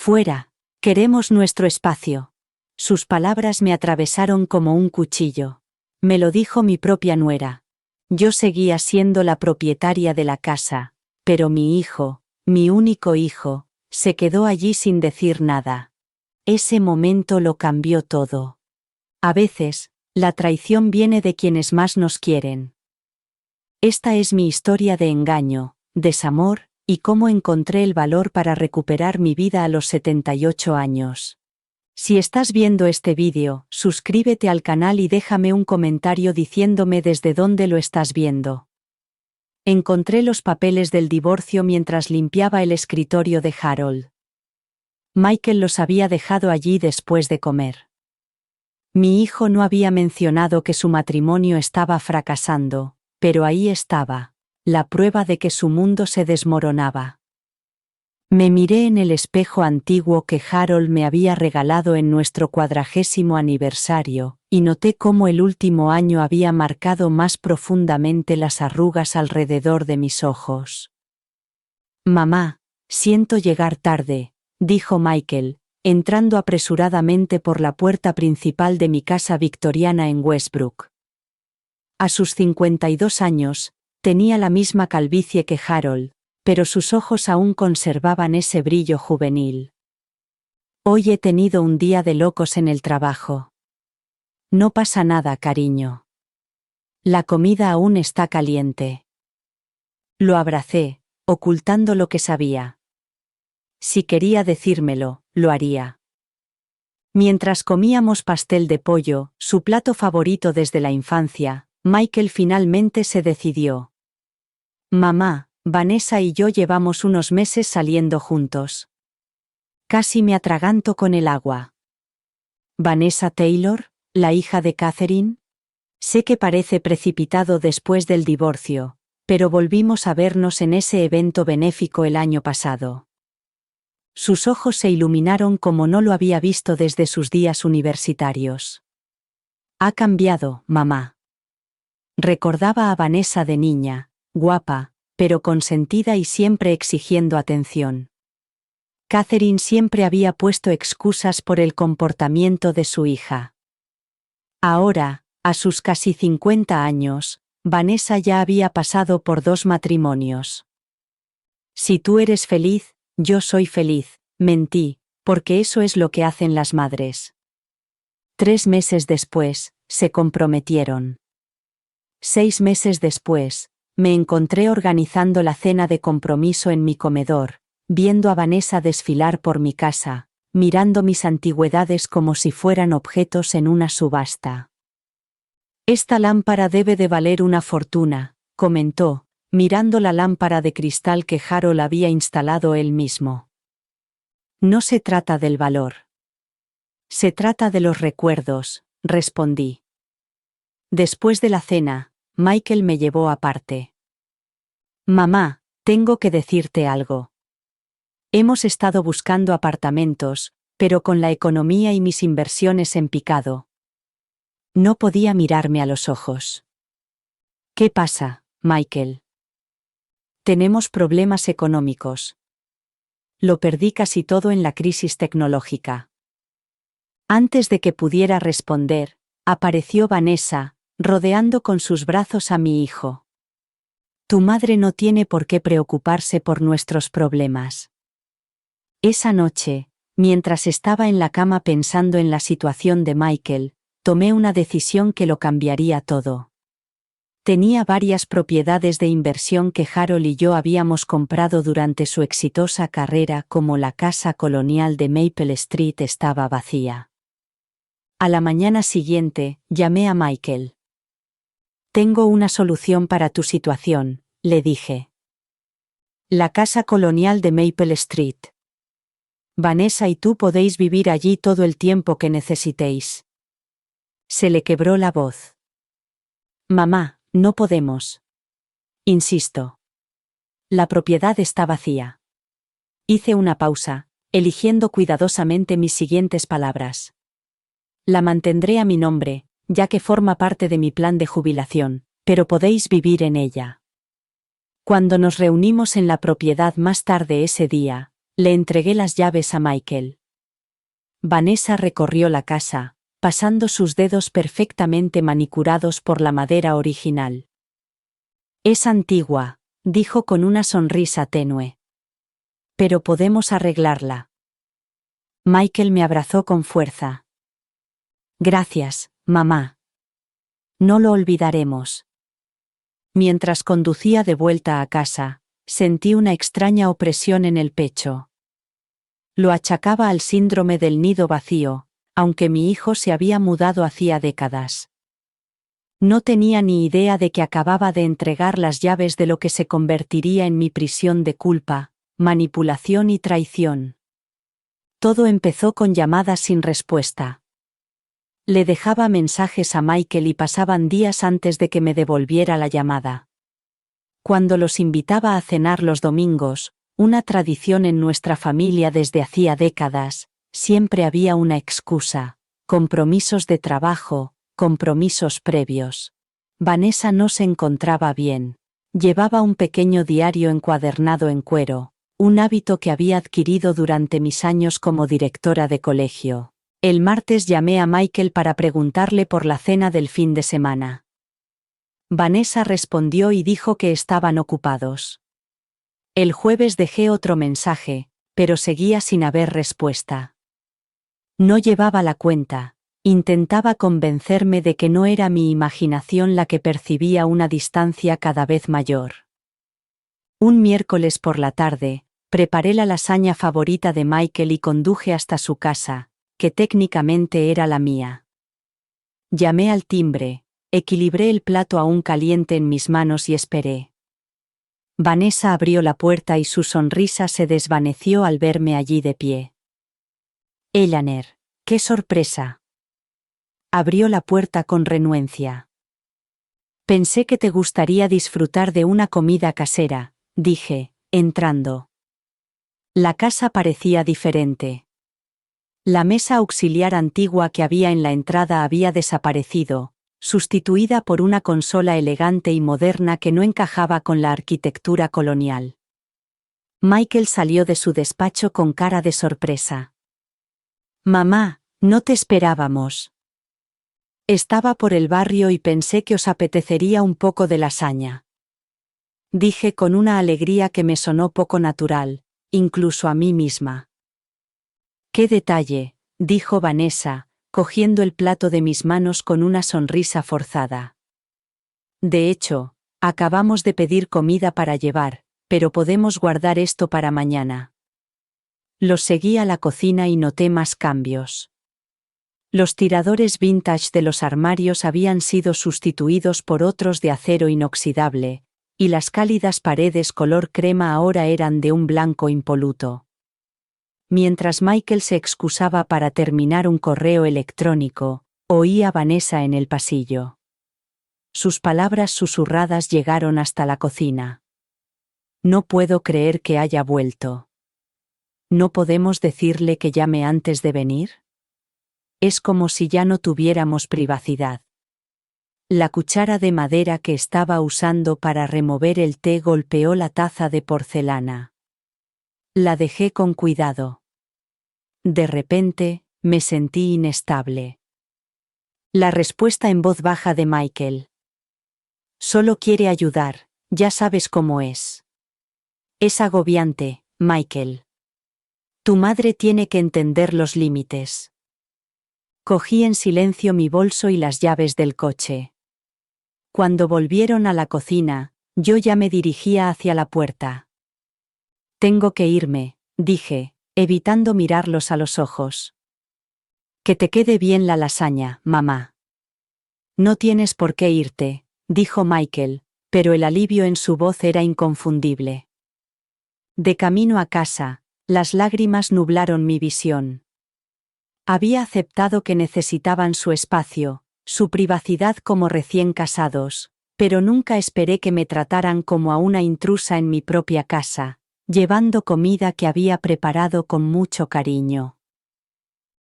Fuera, queremos nuestro espacio. Sus palabras me atravesaron como un cuchillo. Me lo dijo mi propia nuera. Yo seguía siendo la propietaria de la casa, pero mi hijo, mi único hijo, se quedó allí sin decir nada. Ese momento lo cambió todo. A veces, la traición viene de quienes más nos quieren. Esta es mi historia de engaño, desamor, y cómo encontré el valor para recuperar mi vida a los 78 años. Si estás viendo este vídeo, suscríbete al canal y déjame un comentario diciéndome desde dónde lo estás viendo. Encontré los papeles del divorcio mientras limpiaba el escritorio de Harold. Michael los había dejado allí después de comer. Mi hijo no había mencionado que su matrimonio estaba fracasando, pero ahí estaba, la prueba de que su mundo se desmoronaba. Me miré en el espejo antiguo que Harold me había regalado en nuestro 40º aniversario, y noté cómo el último año había marcado más profundamente las arrugas alrededor de mis ojos. Mamá, siento llegar tarde, dijo Michael, entrando apresuradamente por la puerta principal de mi casa victoriana en Westbrook. A sus 52 años, tenía la misma calvicie que Harold, pero sus ojos aún conservaban ese brillo juvenil. Hoy he tenido un día de locos en el trabajo. No pasa nada, cariño. La comida aún está caliente. Lo abracé, ocultando lo que sabía. Si quería decírmelo, lo haría. Mientras comíamos pastel de pollo, su plato favorito desde la infancia, Michael finalmente se decidió. Mamá, Vanessa y yo llevamos unos meses saliendo juntos. Casi me atraganto con el agua. ¿Vanessa Taylor, la hija de Catherine? Sé que parece precipitado después del divorcio, pero volvimos a vernos en ese evento benéfico el año pasado. Sus ojos se iluminaron como no lo había visto desde sus días universitarios. Ha cambiado, mamá. Recordaba a Vanessa de niña, guapa, pero consentida y siempre exigiendo atención. Catherine siempre había puesto excusas por el comportamiento de su hija. Ahora, a sus casi 50 años, Vanessa ya había pasado por 2 matrimonios. Si tú eres feliz, yo soy feliz, mentí, porque eso es lo que hacen las madres. 3 meses después, se comprometieron. 6 meses después, me encontré organizando la cena de compromiso en mi comedor, viendo a Vanessa desfilar por mi casa, mirando mis antigüedades como si fueran objetos en una subasta. Esta lámpara debe de valer una fortuna, comentó, mirando la lámpara de cristal que Harold había instalado él mismo. No se trata del valor. Se trata de los recuerdos, respondí. Después de la cena, Michael me llevó aparte. Mamá, tengo que decirte algo. Hemos estado buscando apartamentos, pero con la economía y mis inversiones en picado. No podía mirarme a los ojos. ¿Qué pasa, Michael? Tenemos problemas económicos. Lo perdí casi todo en la crisis tecnológica. Antes de que pudiera responder, apareció Vanessa, rodeando con sus brazos a mi hijo. Tu madre no tiene por qué preocuparse por nuestros problemas. Esa noche, mientras estaba en la cama pensando en la situación de Michael, tomé una decisión que lo cambiaría todo. Tenía varias propiedades de inversión que Harold y yo habíamos comprado durante su exitosa carrera, como la casa colonial de Maple Street estaba vacía. A la mañana siguiente, llamé a Michael. Tengo una solución para tu situación, le dije. La casa colonial de Maple Street. Vanessa y tú podéis vivir allí todo el tiempo que necesitéis. Se le quebró la voz. Mamá, no podemos. Insisto. La propiedad está vacía. Hice una pausa, eligiendo cuidadosamente mis siguientes palabras. La mantendré a mi nombre, ya que forma parte de mi plan de jubilación, pero podéis vivir en ella. Cuando nos reunimos en la propiedad más tarde ese día, Le entregué las llaves a Michael. Vanessa recorrió la casa, pasando sus dedos perfectamente manicurados por la madera original. Es antigua, dijo con una sonrisa tenue. Pero podemos arreglarla. Michael me abrazó con fuerza. Gracias, mamá. No lo olvidaremos. Mientras conducía de vuelta a casa, sentí una extraña opresión en el pecho. Lo achacaba al síndrome del nido vacío, aunque mi hijo se había mudado hacía décadas. No tenía ni idea de que acababa de entregar las llaves de lo que se convertiría en mi prisión de culpa, manipulación y traición. Todo empezó con llamadas sin respuesta. Le dejaba mensajes a Michael y pasaban días antes de que me devolviera la llamada. Cuando los invitaba a cenar los domingos, una tradición en nuestra familia desde hacía décadas, siempre había una excusa: compromisos de trabajo, compromisos previos. Vanessa no se encontraba bien. Llevaba un pequeño diario encuadernado en cuero, un hábito que había adquirido durante mis años como directora de colegio. El martes llamé a Michael para preguntarle por la cena del fin de semana. Vanessa respondió y dijo que estaban ocupados. El jueves dejé otro mensaje, pero seguía sin haber respuesta. No llevaba la cuenta. Intentaba convencerme de que no era mi imaginación la que percibía una distancia cada vez mayor. Un miércoles por la tarde, preparé la lasaña favorita de Michael y conduje hasta su casa, que técnicamente era la mía. Llamé al timbre, equilibré el plato aún caliente en mis manos y esperé. Vanessa abrió la puerta y su sonrisa se desvaneció al verme allí de pie. Eleanor, ¡qué sorpresa! Abrió la puerta con renuencia. Pensé que te gustaría disfrutar de una comida casera, dije, entrando. La casa parecía diferente. La mesa auxiliar antigua que había en la entrada había desaparecido, sustituida por una consola elegante y moderna que no encajaba con la arquitectura colonial. Michael salió de su despacho con cara de sorpresa. Mamá, no te esperábamos. Estaba por el barrio y pensé que os apetecería un poco de lasaña. Dije con una alegría que me sonó poco natural, incluso a mí misma. ¡Qué detalle!, dijo Vanessa, cogiendo el plato de mis manos con una sonrisa forzada. De hecho, acabamos de pedir comida para llevar, pero podemos guardar esto para mañana. Los seguí a la cocina y noté más cambios. Los tiradores vintage de los armarios habían sido sustituidos por otros de acero inoxidable, y las cálidas paredes color crema ahora eran de un blanco impoluto. Mientras Michael se excusaba para terminar un correo electrónico, oí a Vanessa en el pasillo. Sus palabras susurradas llegaron hasta la cocina. No puedo creer que haya vuelto. ¿No podemos decirle que llame antes de venir? Es como si ya no tuviéramos privacidad. La cuchara de madera que estaba usando para remover el té golpeó la taza de porcelana. La dejé con cuidado. De repente, me sentí inestable. La respuesta en voz baja de Michael. Solo quiere ayudar, ya sabes cómo es. Es agobiante, Michael. Tu madre tiene que entender los límites. Cogí en silencio mi bolso y las llaves del coche. Cuando volvieron a la cocina, yo ya me dirigía hacia la puerta. Tengo que irme, dije, evitando mirarlos a los ojos. Que te quede bien la lasaña, mamá. No tienes por qué irte, dijo Michael, pero el alivio en su voz era inconfundible. De camino a casa, las lágrimas nublaron mi visión. Había aceptado que necesitaban su espacio, su privacidad como recién casados, pero nunca esperé que me trataran como a una intrusa en mi propia casa, llevando comida que había preparado con mucho cariño.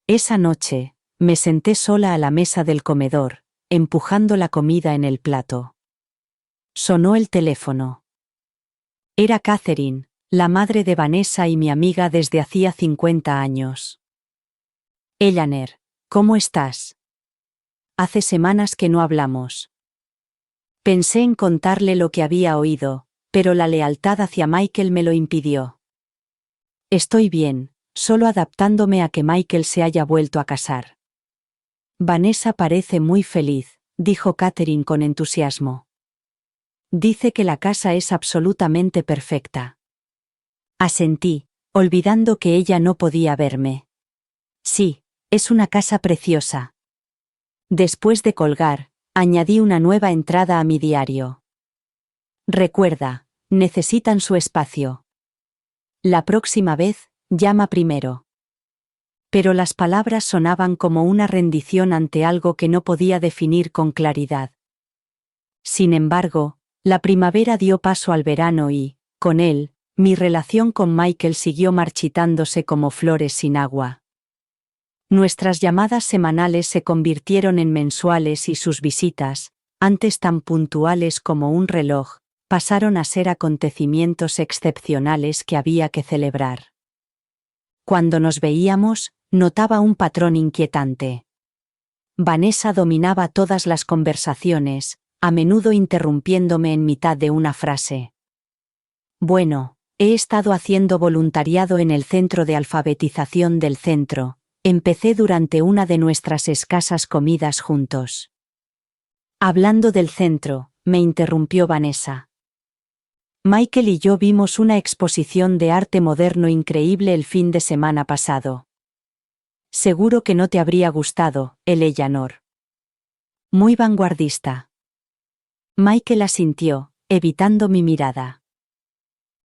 Esa noche, me senté sola a la mesa del comedor, empujando la comida en el plato. Sonó el teléfono. Era Catherine, la madre de Vanessa y mi amiga desde hacía 50 años. Eleanor, ¿cómo estás? Hace semanas que no hablamos. Pensé en contarle lo que había oído, pero la lealtad hacia Michael me lo impidió. Estoy bien, solo adaptándome a que Michael se haya vuelto a casar. Vanessa parece muy feliz, dijo Catherine con entusiasmo. Dice que la casa es absolutamente perfecta. Asentí, olvidando que ella no podía verme. Sí, es una casa preciosa. Después de colgar, añadí una nueva entrada a mi diario. Recuerda, necesitan su espacio. La próxima vez, llama primero. Pero las palabras sonaban como una rendición ante algo que no podía definir con claridad. Sin embargo, la primavera dio paso al verano y, con él, mi relación con Michael siguió marchitándose como flores sin agua. Nuestras llamadas semanales se convirtieron en mensuales y sus visitas, antes tan puntuales como un reloj, pasaron a ser acontecimientos excepcionales que había que celebrar. Cuando nos veíamos, notaba un patrón inquietante. Vanessa dominaba todas las conversaciones, a menudo interrumpiéndome en mitad de una frase. Bueno, he estado haciendo voluntariado en el centro de alfabetización del centro. Empecé durante una de nuestras escasas comidas juntos. Hablando del centro, me interrumpió Vanessa. Michael y yo vimos una exposición de arte moderno increíble el fin de semana pasado. Seguro que no te habría gustado, Eleanor. Muy vanguardista. Michael asintió, evitando mi mirada.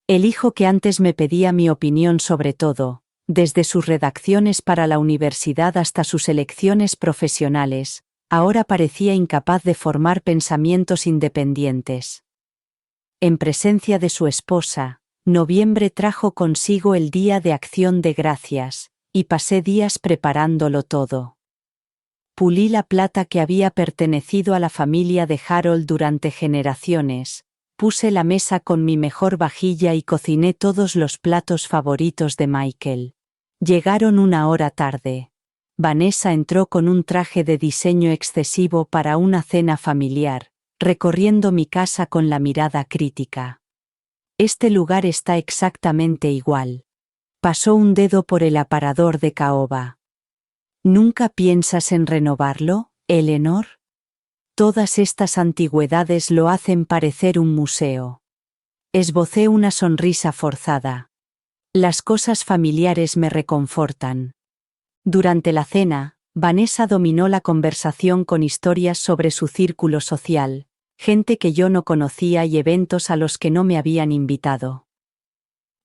El hijo que antes me pedía mi opinión sobre todo, desde sus redacciones para la universidad hasta sus elecciones profesionales, ahora parecía incapaz de formar pensamientos independientes. En presencia de su esposa, noviembre trajo consigo el Día de Acción de Gracias, y pasé días preparándolo todo. Pulí la plata que había pertenecido a la familia de Harold durante generaciones, puse la mesa con mi mejor vajilla y cociné todos los platos favoritos de Michael. Llegaron una hora tarde. Vanessa entró con un traje de diseño excesivo para una cena familiar, recorriendo mi casa con la mirada crítica. Este lugar está exactamente igual. Pasó un dedo por el aparador de caoba. ¿Nunca piensas en renovarlo, Eleanor? Todas estas antigüedades lo hacen parecer un museo. Esbocé una sonrisa forzada. Las cosas familiares me reconfortan. Durante la cena, Vanessa dominó la conversación con historias sobre su círculo social, gente que yo no conocía y eventos a los que no me habían invitado.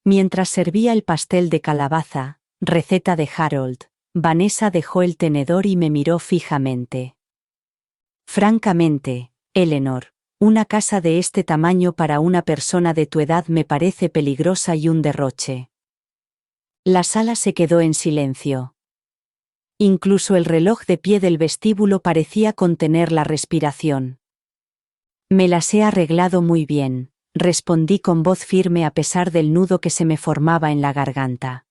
Mientras servía el pastel de calabaza, receta de Harold, Vanessa dejó el tenedor y me miró fijamente. Francamente, Eleanor, una casa de este tamaño para una persona de tu edad me parece peligrosa y un derroche. La sala se quedó en silencio. Incluso el reloj de pie del vestíbulo parecía contener la respiración. Me las he arreglado muy bien, respondí con voz firme a pesar del nudo que se me formaba en la garganta.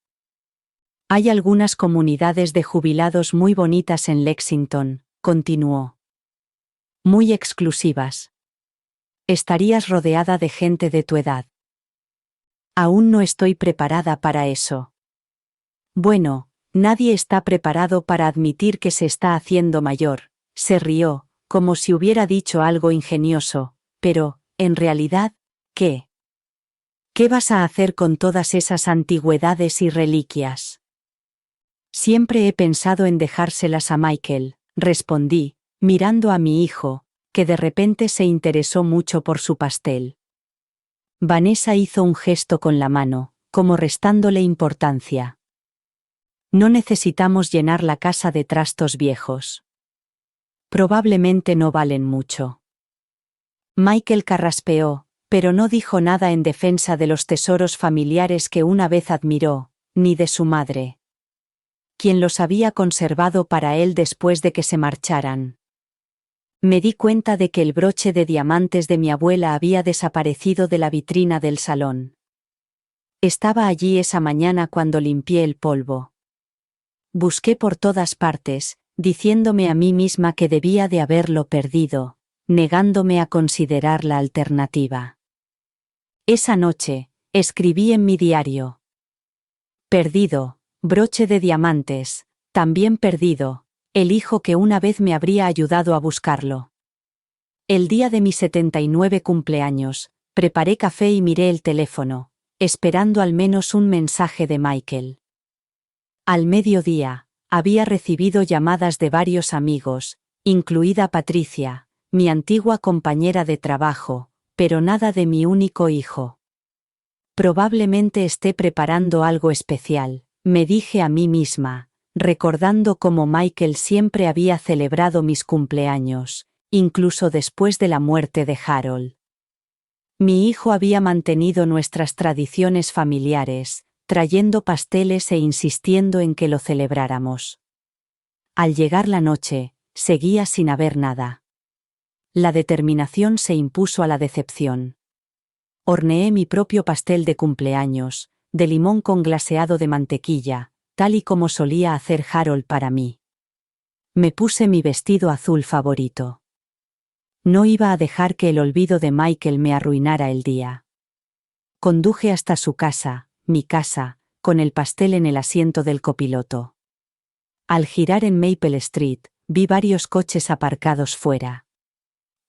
Hay algunas comunidades de jubilados muy bonitas en Lexington, continuó. Muy exclusivas. Estarías rodeada de gente de tu edad. Aún no estoy preparada para eso. Bueno, nadie está preparado para admitir que se está haciendo mayor, se rió, como si hubiera dicho algo ingenioso, pero, en realidad, ¿qué? ¿Qué vas a hacer con todas esas antigüedades y reliquias? Siempre he pensado en dejárselas a Michael, respondí, mirando a mi hijo, que de repente se interesó mucho por su pastel. Vanessa hizo un gesto con la mano, como restándole importancia. No necesitamos llenar la casa de trastos viejos. Probablemente no valen mucho. Michael carraspeó, pero no dijo nada en defensa de los tesoros familiares que una vez admiró, ni de su madre, quien los había conservado para él después de que se marcharan. Me di cuenta de que el broche de diamantes de mi abuela había desaparecido de la vitrina del salón. Estaba allí esa mañana cuando limpié el polvo. Busqué por todas partes, diciéndome a mí misma que debía de haberlo perdido, negándome a considerar la alternativa. Esa noche, escribí en mi diario. Perdido, broche de diamantes, también perdido, el hijo que una vez me habría ayudado a buscarlo. El día de mi 79 cumpleaños, preparé café y miré el teléfono, esperando al menos un mensaje de Michael. Al mediodía, había recibido llamadas de varios amigos, incluida Patricia, mi antigua compañera de trabajo, pero nada de mi único hijo. Probablemente esté preparando algo especial, me dije a mí misma, recordando cómo Michael siempre había celebrado mis cumpleaños, incluso después de la muerte de Harold. Mi hijo había mantenido nuestras tradiciones familiares, trayendo pasteles e insistiendo en que lo celebráramos. Al llegar la noche, seguía sin haber nada. La determinación se impuso a la decepción. Horneé mi propio pastel de cumpleaños, de limón con glaseado de mantequilla, tal y como solía hacer Harold para mí. Me puse mi vestido azul favorito. No iba a dejar que el olvido de Michael me arruinara el día. Conduje hasta su casa, mi casa, con el pastel en el asiento del copiloto. Al girar en Maple Street, vi varios coches aparcados fuera.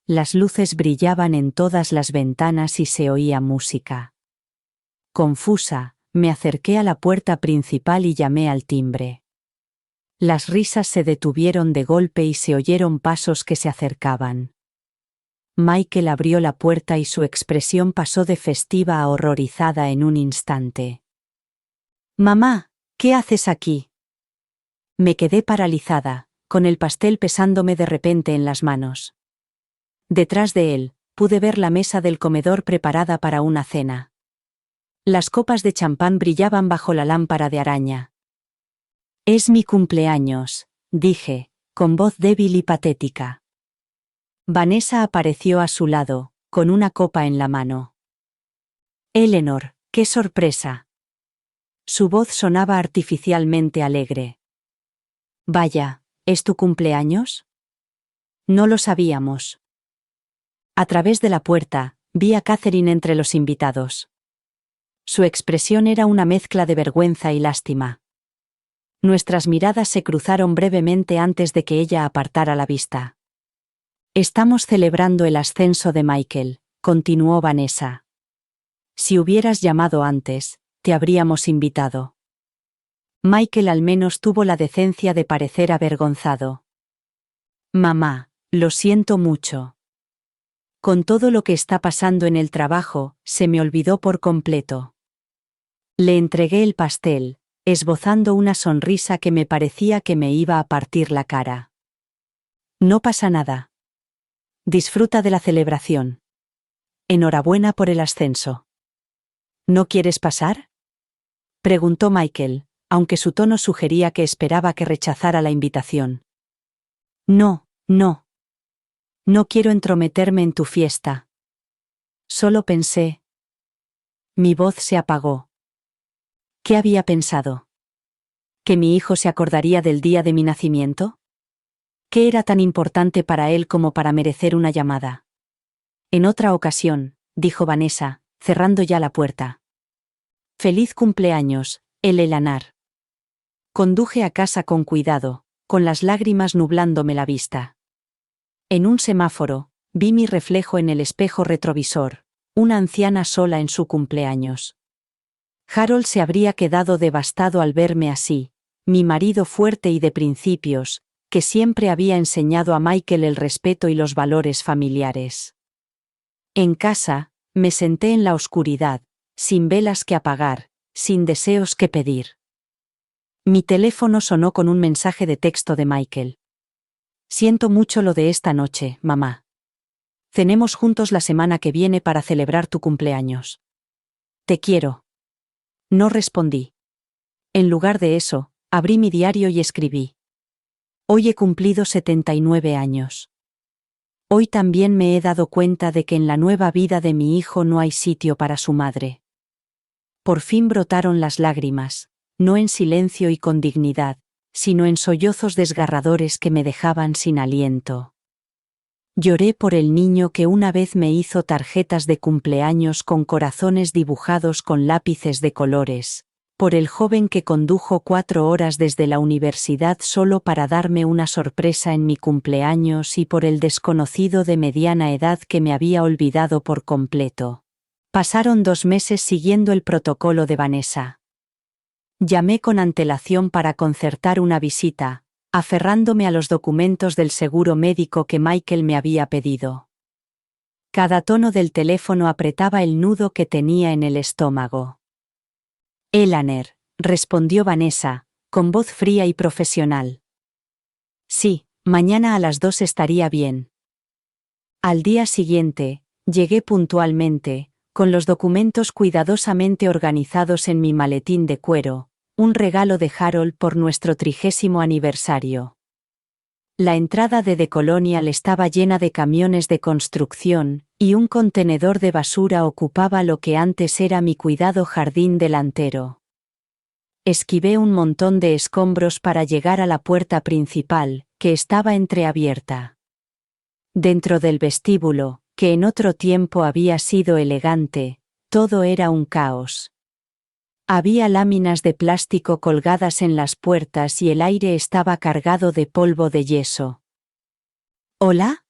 Las luces brillaban en todas las ventanas y se oía música. Confusa, me acerqué a la puerta principal y llamé al timbre. Las risas se detuvieron de golpe y se oyeron pasos que se acercaban. Michael abrió la puerta y su expresión pasó de festiva a horrorizada en un instante. «Mamá, ¿qué haces aquí?» Me quedé paralizada, con el pastel pesándome de repente en las manos. Detrás de él, pude ver la mesa del comedor preparada para una cena. Las copas de champán brillaban bajo la lámpara de araña. «Es mi cumpleaños», dije, con voz débil y patética. Vanessa apareció a su lado, con una copa en la mano. «Eleanor, qué sorpresa». Su voz sonaba artificialmente alegre. «Vaya, ¿es tu cumpleaños?» No lo sabíamos. A través de la puerta, vi a Catherine entre los invitados. Su expresión era una mezcla de vergüenza y lástima. Nuestras miradas se cruzaron brevemente antes de que ella apartara la vista. «Estamos celebrando el ascenso de Michael», continuó Vanessa. «Si hubieras llamado antes, te habríamos invitado». Michael al menos tuvo la decencia de parecer avergonzado. «Mamá, lo siento mucho. Con todo lo que está pasando en el trabajo, se me olvidó por completo». Le entregué el pastel, esbozando una sonrisa que me parecía que me iba a partir la cara. «No pasa nada. Disfruta de la celebración. Enhorabuena por el ascenso». «¿No quieres pasar?», preguntó Michael, aunque su tono sugería que esperaba que rechazara la invitación. «No, no. No quiero entrometerme en tu fiesta. Solo pensé». Mi voz se apagó. ¿Qué había pensado? ¿Que mi hijo se acordaría del día de mi nacimiento? ¿Qué era tan importante para él como para merecer una llamada? «En otra ocasión», dijo Vanessa, cerrando ya la puerta. «Feliz cumpleaños, Eleanor». Conduje a casa con cuidado, con las lágrimas nublándome la vista. En un semáforo, vi mi reflejo en el espejo retrovisor, una anciana sola en su cumpleaños. Harold se habría quedado devastado al verme así, mi marido fuerte y de principios, que siempre había enseñado a Michael el respeto y los valores familiares. En casa, me senté en la oscuridad, sin velas que apagar, sin deseos que pedir. Mi teléfono sonó con un mensaje de texto de Michael. «Siento mucho lo de esta noche, mamá. Cenemos juntos la semana que viene para celebrar tu cumpleaños. Te quiero». No respondí. En lugar de eso, abrí mi diario y escribí. «Hoy he cumplido 79 años. Hoy también me he dado cuenta de que en la nueva vida de mi hijo no hay sitio para su madre. Por fin brotaron las lágrimas, no en silencio y con dignidad, sino en sollozos desgarradores que me dejaban sin aliento. Lloré por el niño que una vez me hizo tarjetas de cumpleaños con corazones dibujados con lápices de colores, por el joven que condujo 4 horas desde la universidad solo para darme una sorpresa en mi cumpleaños y por el desconocido de mediana edad que me había olvidado por completo. Pasaron 2 meses siguiendo el protocolo de Vanessa. Llamé con antelación para concertar una visita, aferrándome a los documentos del seguro médico que Michael me había pedido. Cada tono del teléfono apretaba el nudo que tenía en el estómago. Eleanor, respondió Vanessa, con voz fría y profesional. Sí, mañana a las 2 estaría bien. Al día siguiente, llegué puntualmente, con los documentos cuidadosamente organizados en mi maletín de cuero, un regalo de Harold por nuestro 30º aniversario. La entrada de The Colonial estaba llena de camiones de construcción, y un contenedor de basura ocupaba lo que antes era mi cuidado jardín delantero. Esquivé un montón de escombros para llegar a la puerta principal, que estaba entreabierta. Dentro del vestíbulo, que en otro tiempo había sido elegante, todo era un caos. Había láminas de plástico colgadas en las puertas y el aire estaba cargado de polvo de yeso. ¿Hola?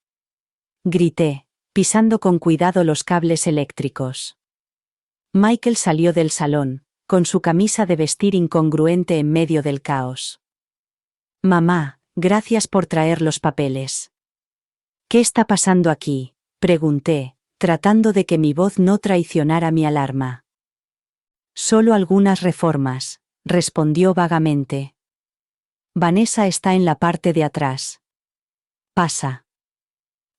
Grité, pisando con cuidado los cables eléctricos. Michael salió del salón, con su camisa de vestir incongruente en medio del caos. Mamá, gracias por traer los papeles. ¿Qué está pasando aquí?, pregunté, tratando de que mi voz no traicionara mi alarma. Solo algunas reformas, respondió vagamente. Vanessa está en la parte de atrás. Pasa.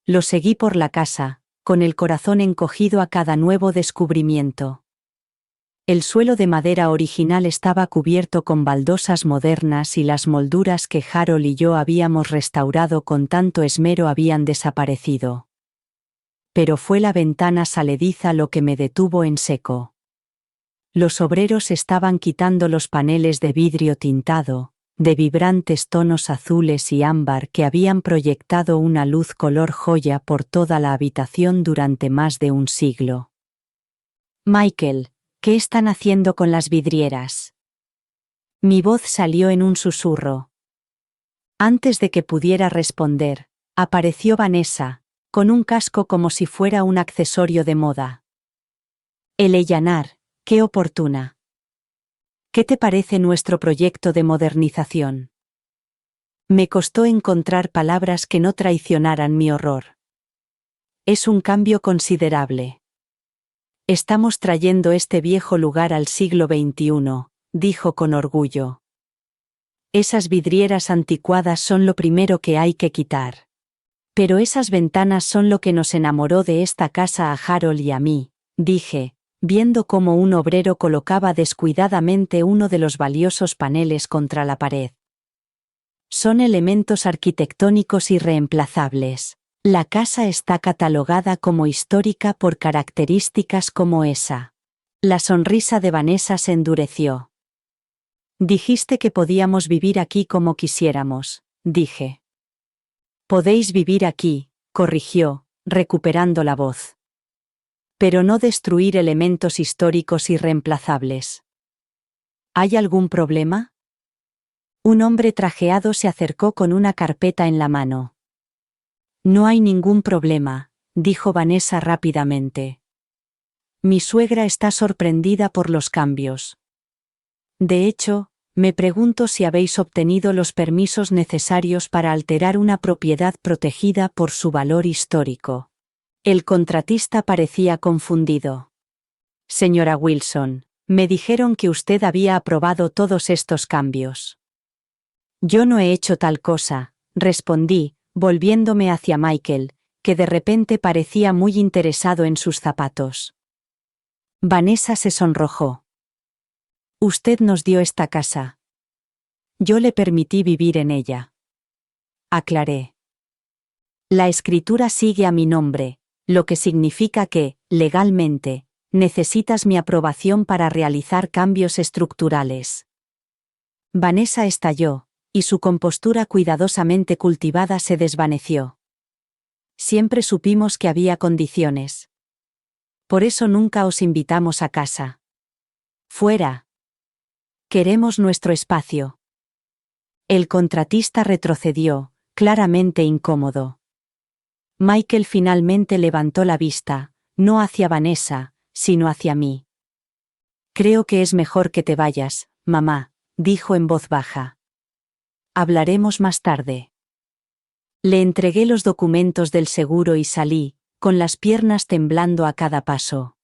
Lo seguí por la casa, con el corazón encogido a cada nuevo descubrimiento. El suelo de madera original estaba cubierto con baldosas modernas y las molduras que Harold y yo habíamos restaurado con tanto esmero habían desaparecido. Pero fue la ventana salediza lo que me detuvo en seco. Los obreros estaban quitando los paneles de vidrio tintado, de vibrantes tonos azules y ámbar que habían proyectado una luz color joya por toda la habitación durante más de un siglo. Michael, ¿qué están haciendo con las vidrieras? Mi voz salió en un susurro. Antes de que pudiera responder, apareció Vanessa, con un casco como si fuera un accesorio de moda. Eleanor, qué oportuna. ¿Qué te parece nuestro proyecto de modernización? Me costó encontrar palabras que no traicionaran mi horror. Es un cambio considerable. Estamos trayendo este viejo lugar al siglo XXI, dijo con orgullo. Esas vidrieras anticuadas son lo primero que hay que quitar. Pero esas ventanas son lo que nos enamoró de esta casa a Harold y a mí, dije, viendo cómo un obrero colocaba descuidadamente uno de los valiosos paneles contra la pared. Son elementos arquitectónicos irreemplazables. La casa está catalogada como histórica por características como esa. La sonrisa de Vanessa se endureció. Dijiste que podíamos vivir aquí como quisiéramos, dije. Podéis vivir aquí, corrigió, recuperando la voz. Pero no destruir elementos históricos irreemplazables. ¿Hay algún problema? Un hombre trajeado se acercó con una carpeta en la mano. No hay ningún problema, dijo Vanessa rápidamente. Mi suegra está sorprendida por los cambios. De hecho, me pregunto si habéis obtenido los permisos necesarios para alterar una propiedad protegida por su valor histórico. El contratista parecía confundido. Señora Wilson, me dijeron que usted había aprobado todos estos cambios. Yo no he hecho tal cosa, respondí, volviéndome hacia Michael, que de repente parecía muy interesado en sus zapatos. Vanessa se sonrojó. Usted nos dio esta casa. Yo le permití vivir en ella. Aclaré. La escritura sigue a mi nombre, lo que significa que, legalmente, Necesitas mi aprobación para realizar cambios estructurales. Vanessa estalló, y su compostura cuidadosamente cultivada se desvaneció. Siempre supimos que había condiciones. Por eso nunca os invitamos a casa. Fuera. Queremos nuestro espacio. El contratista retrocedió, claramente incómodo. Michael finalmente levantó la vista, no hacia Vanessa, sino hacia mí. Creo que es mejor que te vayas, mamá, dijo en voz baja. Hablaremos más tarde. Le entregué los documentos del seguro y salí, con las piernas temblando a cada paso.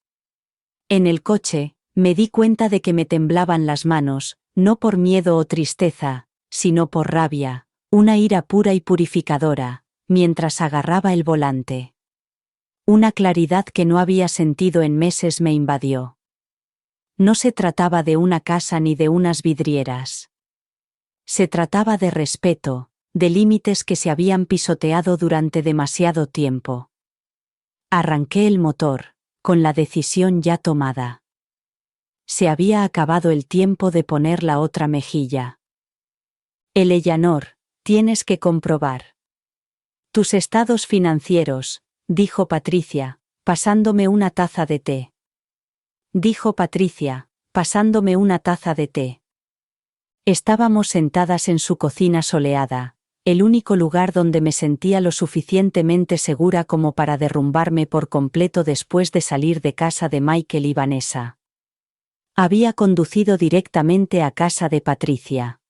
En el coche, me di cuenta de que me temblaban las manos, no por miedo o tristeza, sino por rabia, una ira pura y purificadora, mientras agarraba el volante. Una claridad que no había sentido en meses me invadió. No se trataba de una casa ni de unas vidrieras. Se trataba de respeto, de límites que se habían pisoteado durante demasiado tiempo. Arranqué el motor, con la decisión ya tomada. Se había acabado el tiempo de poner la otra mejilla. Eleanor, tienes que comprobar tus estados financieros, dijo Patricia, pasándome una taza de té. Estábamos sentadas en su cocina soleada, el único lugar donde me sentía lo suficientemente segura como para derrumbarme por completo después de salir de casa de Michael y Vanessa. Había conducido directamente a casa de Patricia.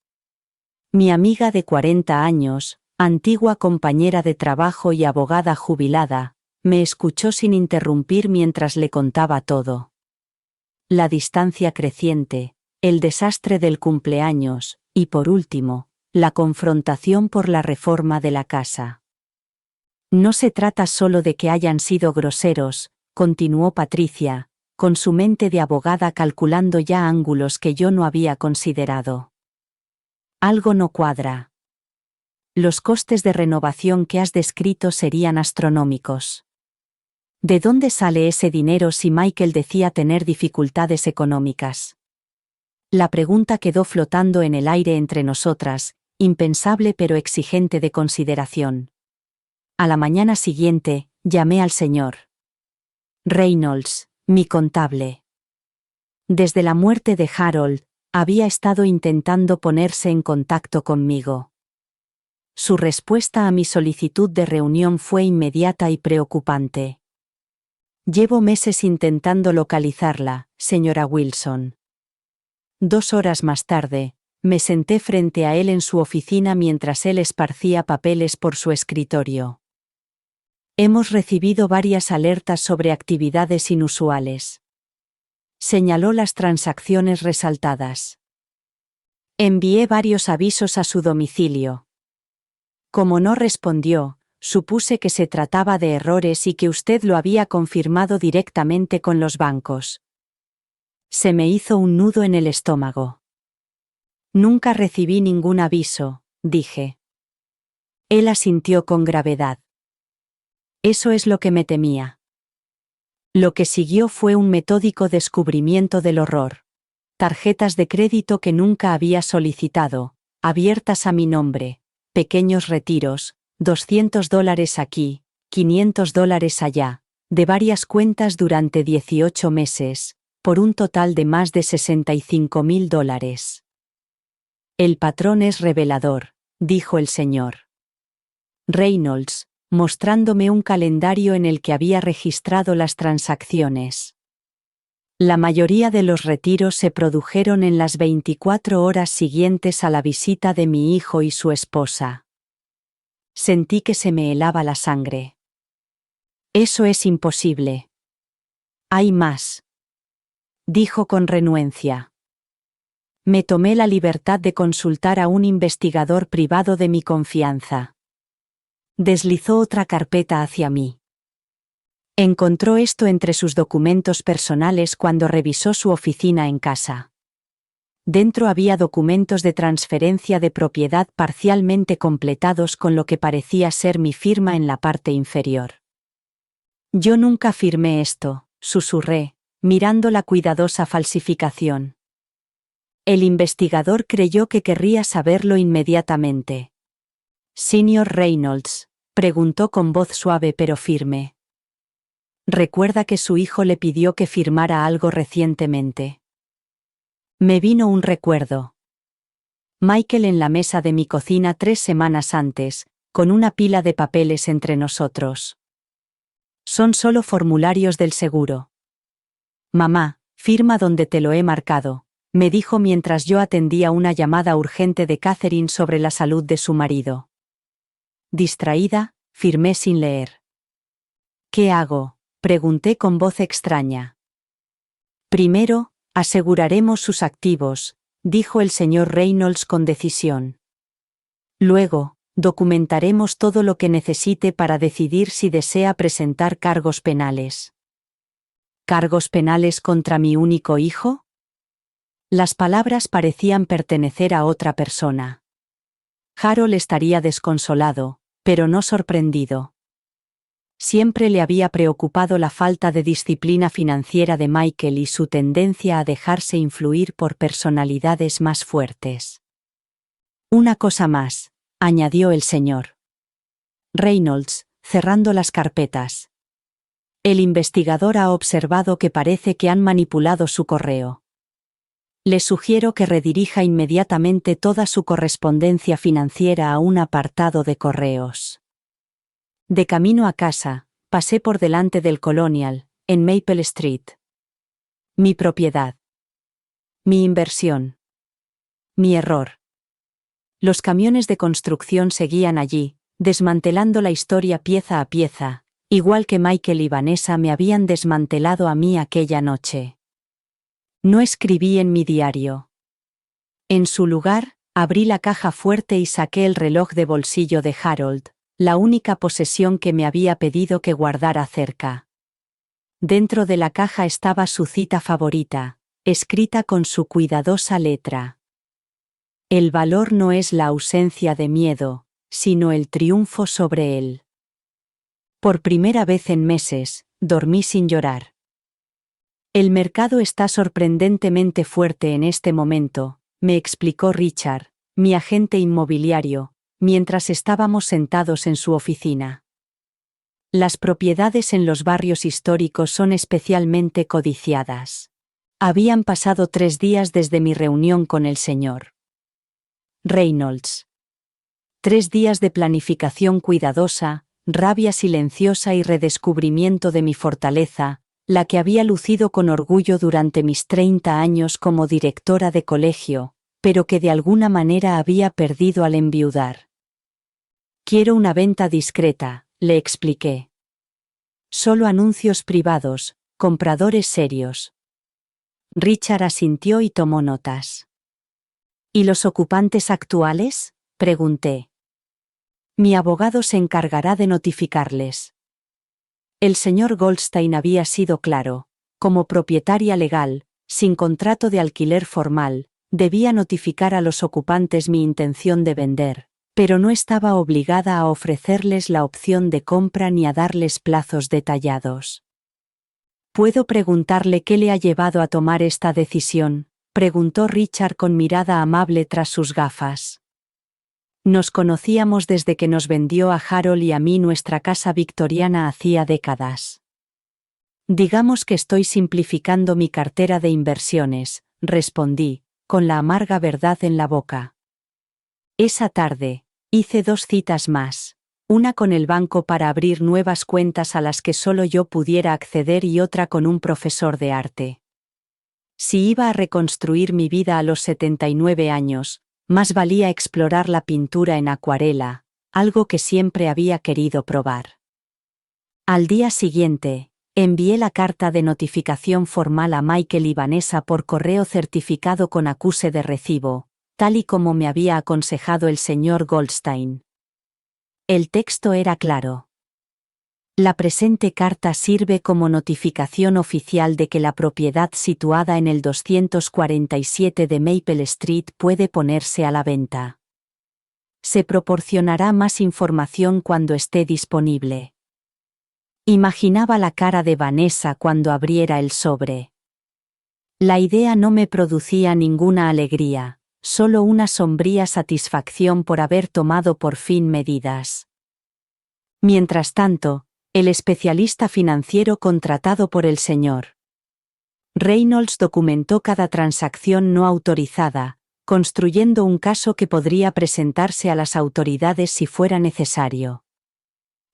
Mi amiga de 40 años, antigua compañera de trabajo y abogada jubilada, me escuchó sin interrumpir mientras le contaba todo. La distancia creciente, el desastre del cumpleaños, y por último, la confrontación por la reforma de la casa. No se trata solo de que hayan sido groseros, continuó Patricia, con su mente de abogada calculando ya ángulos que yo no había considerado. Algo no cuadra. Los costes de renovación que has descrito serían astronómicos. ¿De dónde sale ese dinero si Michael decía tener dificultades económicas? La pregunta quedó flotando en el aire entre nosotras, impensable pero exigente de consideración. A la mañana siguiente, llamé al señor Reynolds, mi contable. Desde la muerte de Harold, había estado intentando ponerse en contacto conmigo. Su respuesta a mi solicitud de reunión fue inmediata y preocupante. Llevo meses intentando localizarla, señora Wilson. 2 horas más tarde, me senté frente a él en su oficina mientras él esparcía papeles por su escritorio. Hemos recibido varias alertas sobre actividades inusuales. Señaló las transacciones resaltadas. Envié varios avisos a su domicilio. Como no respondió, supuse que se trataba de errores y que usted lo había confirmado directamente con los bancos. Se me hizo un nudo en el estómago. Nunca recibí ningún aviso, dije. Él asintió con gravedad. Eso es lo que me temía. Lo que siguió fue un metódico descubrimiento del horror. Tarjetas de crédito que nunca había solicitado, abiertas a mi nombre, pequeños retiros, $200 aquí, $500 allá, de varias cuentas durante 18 meses, por un total de más de $65,000. El patrón es revelador, dijo el señor Reynolds, mostrándome un calendario en el que había registrado las transacciones. La mayoría de los retiros se produjeron en las 24 horas siguientes a la visita de mi hijo y su esposa. Sentí que se me helaba la sangre. Eso es imposible. Hay más, dijo con renuencia. Me tomé la libertad de consultar a un investigador privado de mi confianza. Deslizó otra carpeta hacia mí. Encontró esto entre sus documentos personales cuando revisó su oficina en casa. Dentro había documentos de transferencia de propiedad parcialmente completados con lo que parecía ser mi firma en la parte inferior. Yo nunca firmé esto, susurré, mirando la cuidadosa falsificación. El investigador creyó que querría saberlo inmediatamente. «Señor Reynolds», preguntó con voz suave pero firme. «¿Recuerda que su hijo le pidió que firmara algo recientemente?» Me vino un recuerdo. Michael en la mesa de mi cocina 3 semanas antes, con una pila de papeles entre nosotros. «Son solo formularios del seguro». «Mamá, firma donde te lo he marcado», me dijo mientras yo atendía una llamada urgente de Catherine sobre la salud de su marido. Distraída, firmé sin leer. «¿Qué hago?», pregunté con voz extraña. «Primero, aseguraremos sus activos», dijo el señor Reynolds con decisión. «Luego, documentaremos todo lo que necesite para decidir si desea presentar cargos penales». «¿Cargos penales contra mi único hijo?». Las palabras parecían pertenecer a otra persona. Harold estaría desconsolado, pero no sorprendido. Siempre le había preocupado la falta de disciplina financiera de Michael y su tendencia a dejarse influir por personalidades más fuertes. «Una cosa más», añadió el señor Reynolds, cerrando las carpetas. «El investigador ha observado que parece que han manipulado su correo. Le sugiero que redirija inmediatamente toda su correspondencia financiera a un apartado de correos». De camino a casa, pasé por delante del Colonial, en Maple Street. Mi propiedad. Mi inversión. Mi error. Los camiones de construcción seguían allí, desmantelando la historia pieza a pieza, igual que Michael y Vanessa me habían desmantelado a mí aquella noche. No escribí en mi diario. En su lugar, abrí la caja fuerte y saqué el reloj de bolsillo de Harold, la única posesión que me había pedido que guardara cerca. Dentro de la caja estaba su cita favorita, escrita con su cuidadosa letra. «El valor no es la ausencia de miedo, sino el triunfo sobre él». Por primera vez en meses, dormí sin llorar. «El mercado está sorprendentemente fuerte en este momento», me explicó Richard, mi agente inmobiliario, mientras estábamos sentados en su oficina. «Las propiedades en los barrios históricos son especialmente codiciadas». Habían pasado 3 días desde mi reunión con el señor Reynolds. 3 días de planificación cuidadosa, rabia silenciosa y redescubrimiento de mi fortaleza, la que había lucido con orgullo durante mis 30 años como directora de colegio, pero que de alguna manera había perdido al enviudar. «Quiero una venta discreta», le expliqué. «Solo anuncios privados, compradores serios». Richard asintió y tomó notas. «¿Y los ocupantes actuales?», pregunté. «Mi abogado se encargará de notificarles». El señor Goldstein había sido claro: como propietaria legal, sin contrato de alquiler formal, debía notificar a los ocupantes mi intención de vender, pero no estaba obligada a ofrecerles la opción de compra ni a darles plazos detallados. «¿Puedo preguntarle qué le ha llevado a tomar esta decisión?», preguntó Richard con mirada amable tras sus gafas. Nos conocíamos desde que nos vendió a Harold y a mí nuestra casa victoriana hacía décadas. «Digamos que estoy simplificando mi cartera de inversiones», respondí, con la amarga verdad en la boca. Esa tarde, hice 2 citas más, una con el banco para abrir nuevas cuentas a las que solo yo pudiera acceder y otra con un profesor de arte. Si iba a reconstruir mi vida a los 79 años, más valía explorar la pintura en acuarela, algo que siempre había querido probar. Al día siguiente, envié la carta de notificación formal a Michael y Vanessa por correo certificado con acuse de recibo, tal y como me había aconsejado el señor Goldstein. El texto era claro. La presente carta sirve como notificación oficial de que la propiedad situada en el 247 de Maple Street puede ponerse a la venta. Se proporcionará más información cuando esté disponible. Imaginaba la cara de Vanessa cuando abriera el sobre. La idea no me producía ninguna alegría, solo una sombría satisfacción por haber tomado por fin medidas. Mientras tanto, el especialista financiero contratado por el Sr. Reynolds documentó cada transacción no autorizada, construyendo un caso que podría presentarse a las autoridades si fuera necesario.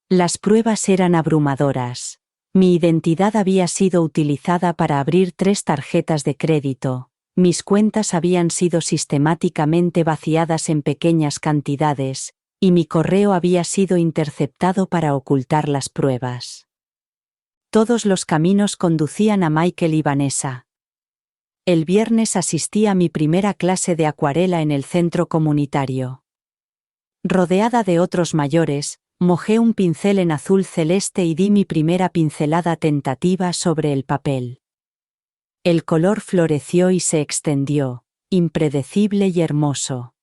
Las pruebas eran abrumadoras. Mi identidad había sido utilizada para abrir 3 tarjetas de crédito, mis cuentas habían sido sistemáticamente vaciadas en pequeñas cantidades, y mi correo había sido interceptado para ocultar las pruebas. Todos los caminos conducían a Michael y Vanessa. El viernes asistí a mi primera clase de acuarela en el centro comunitario. Rodeada de otros mayores, mojé un pincel en azul celeste y di mi primera pincelada tentativa sobre el papel. El color floreció y se extendió, impredecible y hermoso.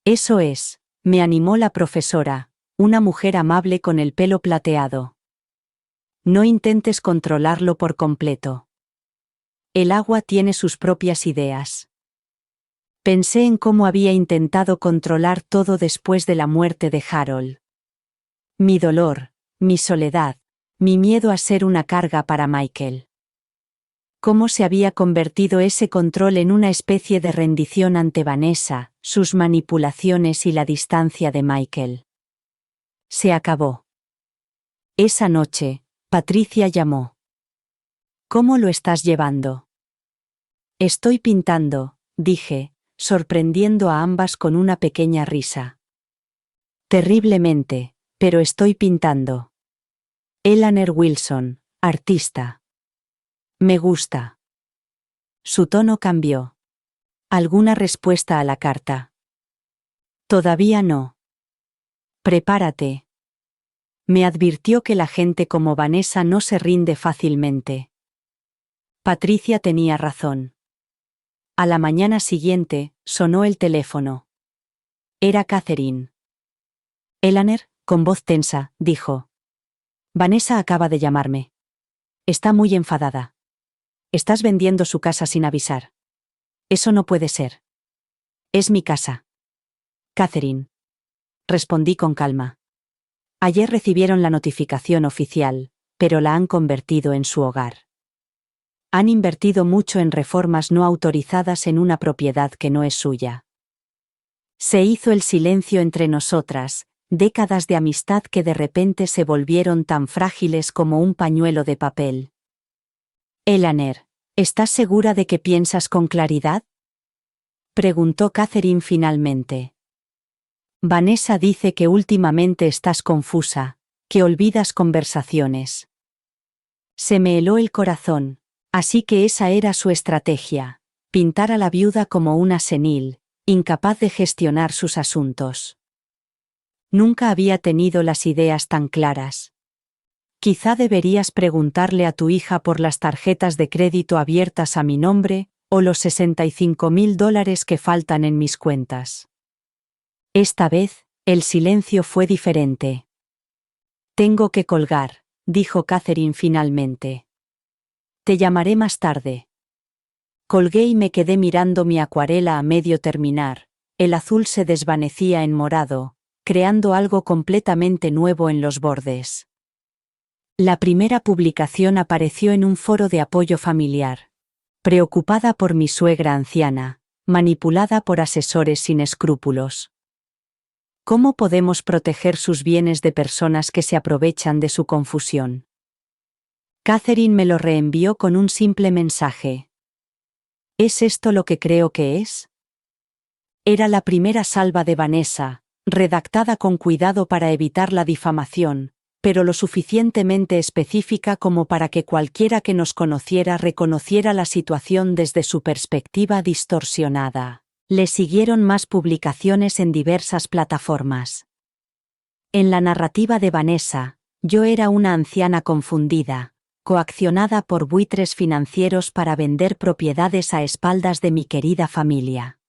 Eso es, me animó la profesora, una mujer amable con el pelo plateado. No intentes controlarlo por completo. El agua tiene sus propias ideas. Pensé en cómo había intentado controlar todo después de la muerte de Harold. Mi dolor, mi soledad, mi miedo a ser una carga para Michael. Cómo se había convertido ese control en una especie de rendición ante Vanessa, sus manipulaciones y la distancia de Michael. Se acabó. Esa noche, Patricia llamó. ¿Cómo lo estás llevando? Estoy pintando, dije, sorprendiendo a ambas con una pequeña risa. Terriblemente, pero estoy pintando. Eleanor Wilson, artista. Me gusta. Su tono cambió. ¿Alguna respuesta a la carta? Todavía no. Prepárate. Me advirtió que la gente como Vanessa no se rinde fácilmente. Patricia tenía razón. A la mañana siguiente, sonó el teléfono. Era Catherine. Eleanor, con voz tensa, dijo. Vanessa acaba de llamarme. Está muy enfadada. Estás vendiendo su casa sin avisar. Eso no puede ser. Es mi casa. Catherine. Respondí con calma. Ayer recibieron la notificación oficial, pero la han convertido en su hogar. Han invertido mucho en reformas no autorizadas en una propiedad que no es suya. Se hizo el silencio entre nosotras, décadas de amistad que de repente se volvieron tan frágiles como un pañuelo de papel. Eleanor, ¿estás segura de que piensas con claridad? Preguntó Catherine finalmente. Vanessa dice que últimamente estás confusa, que olvidas conversaciones. Se me heló el corazón, así que esa era su estrategia, pintar a la viuda como una senil, incapaz de gestionar sus asuntos. Nunca había tenido las ideas tan claras. Quizá deberías preguntarle a tu hija por las tarjetas de crédito abiertas a mi nombre, o los $65,000 que faltan en mis cuentas. Esta vez, el silencio fue diferente. Tengo que colgar, dijo Catherine finalmente. Te llamaré más tarde. Colgué y me quedé mirando mi acuarela a medio terminar, el azul se desvanecía en morado, creando algo completamente nuevo en los bordes. La primera publicación apareció en un foro de apoyo familiar. Preocupada por mi suegra anciana, manipulada por asesores sin escrúpulos. ¿Cómo podemos proteger sus bienes de personas que se aprovechan de su confusión? Catherine me lo reenvió con un simple mensaje. ¿Es esto lo que creo que es? Era la primera salva de Vanessa, redactada con cuidado para evitar la difamación, pero lo suficientemente específica como para que cualquiera que nos conociera reconociera la situación desde su perspectiva distorsionada. Le siguieron más publicaciones en diversas plataformas. En la narrativa de Vanessa, yo era una anciana confundida, coaccionada por buitres financieros para vender propiedades a espaldas de mi querida familia.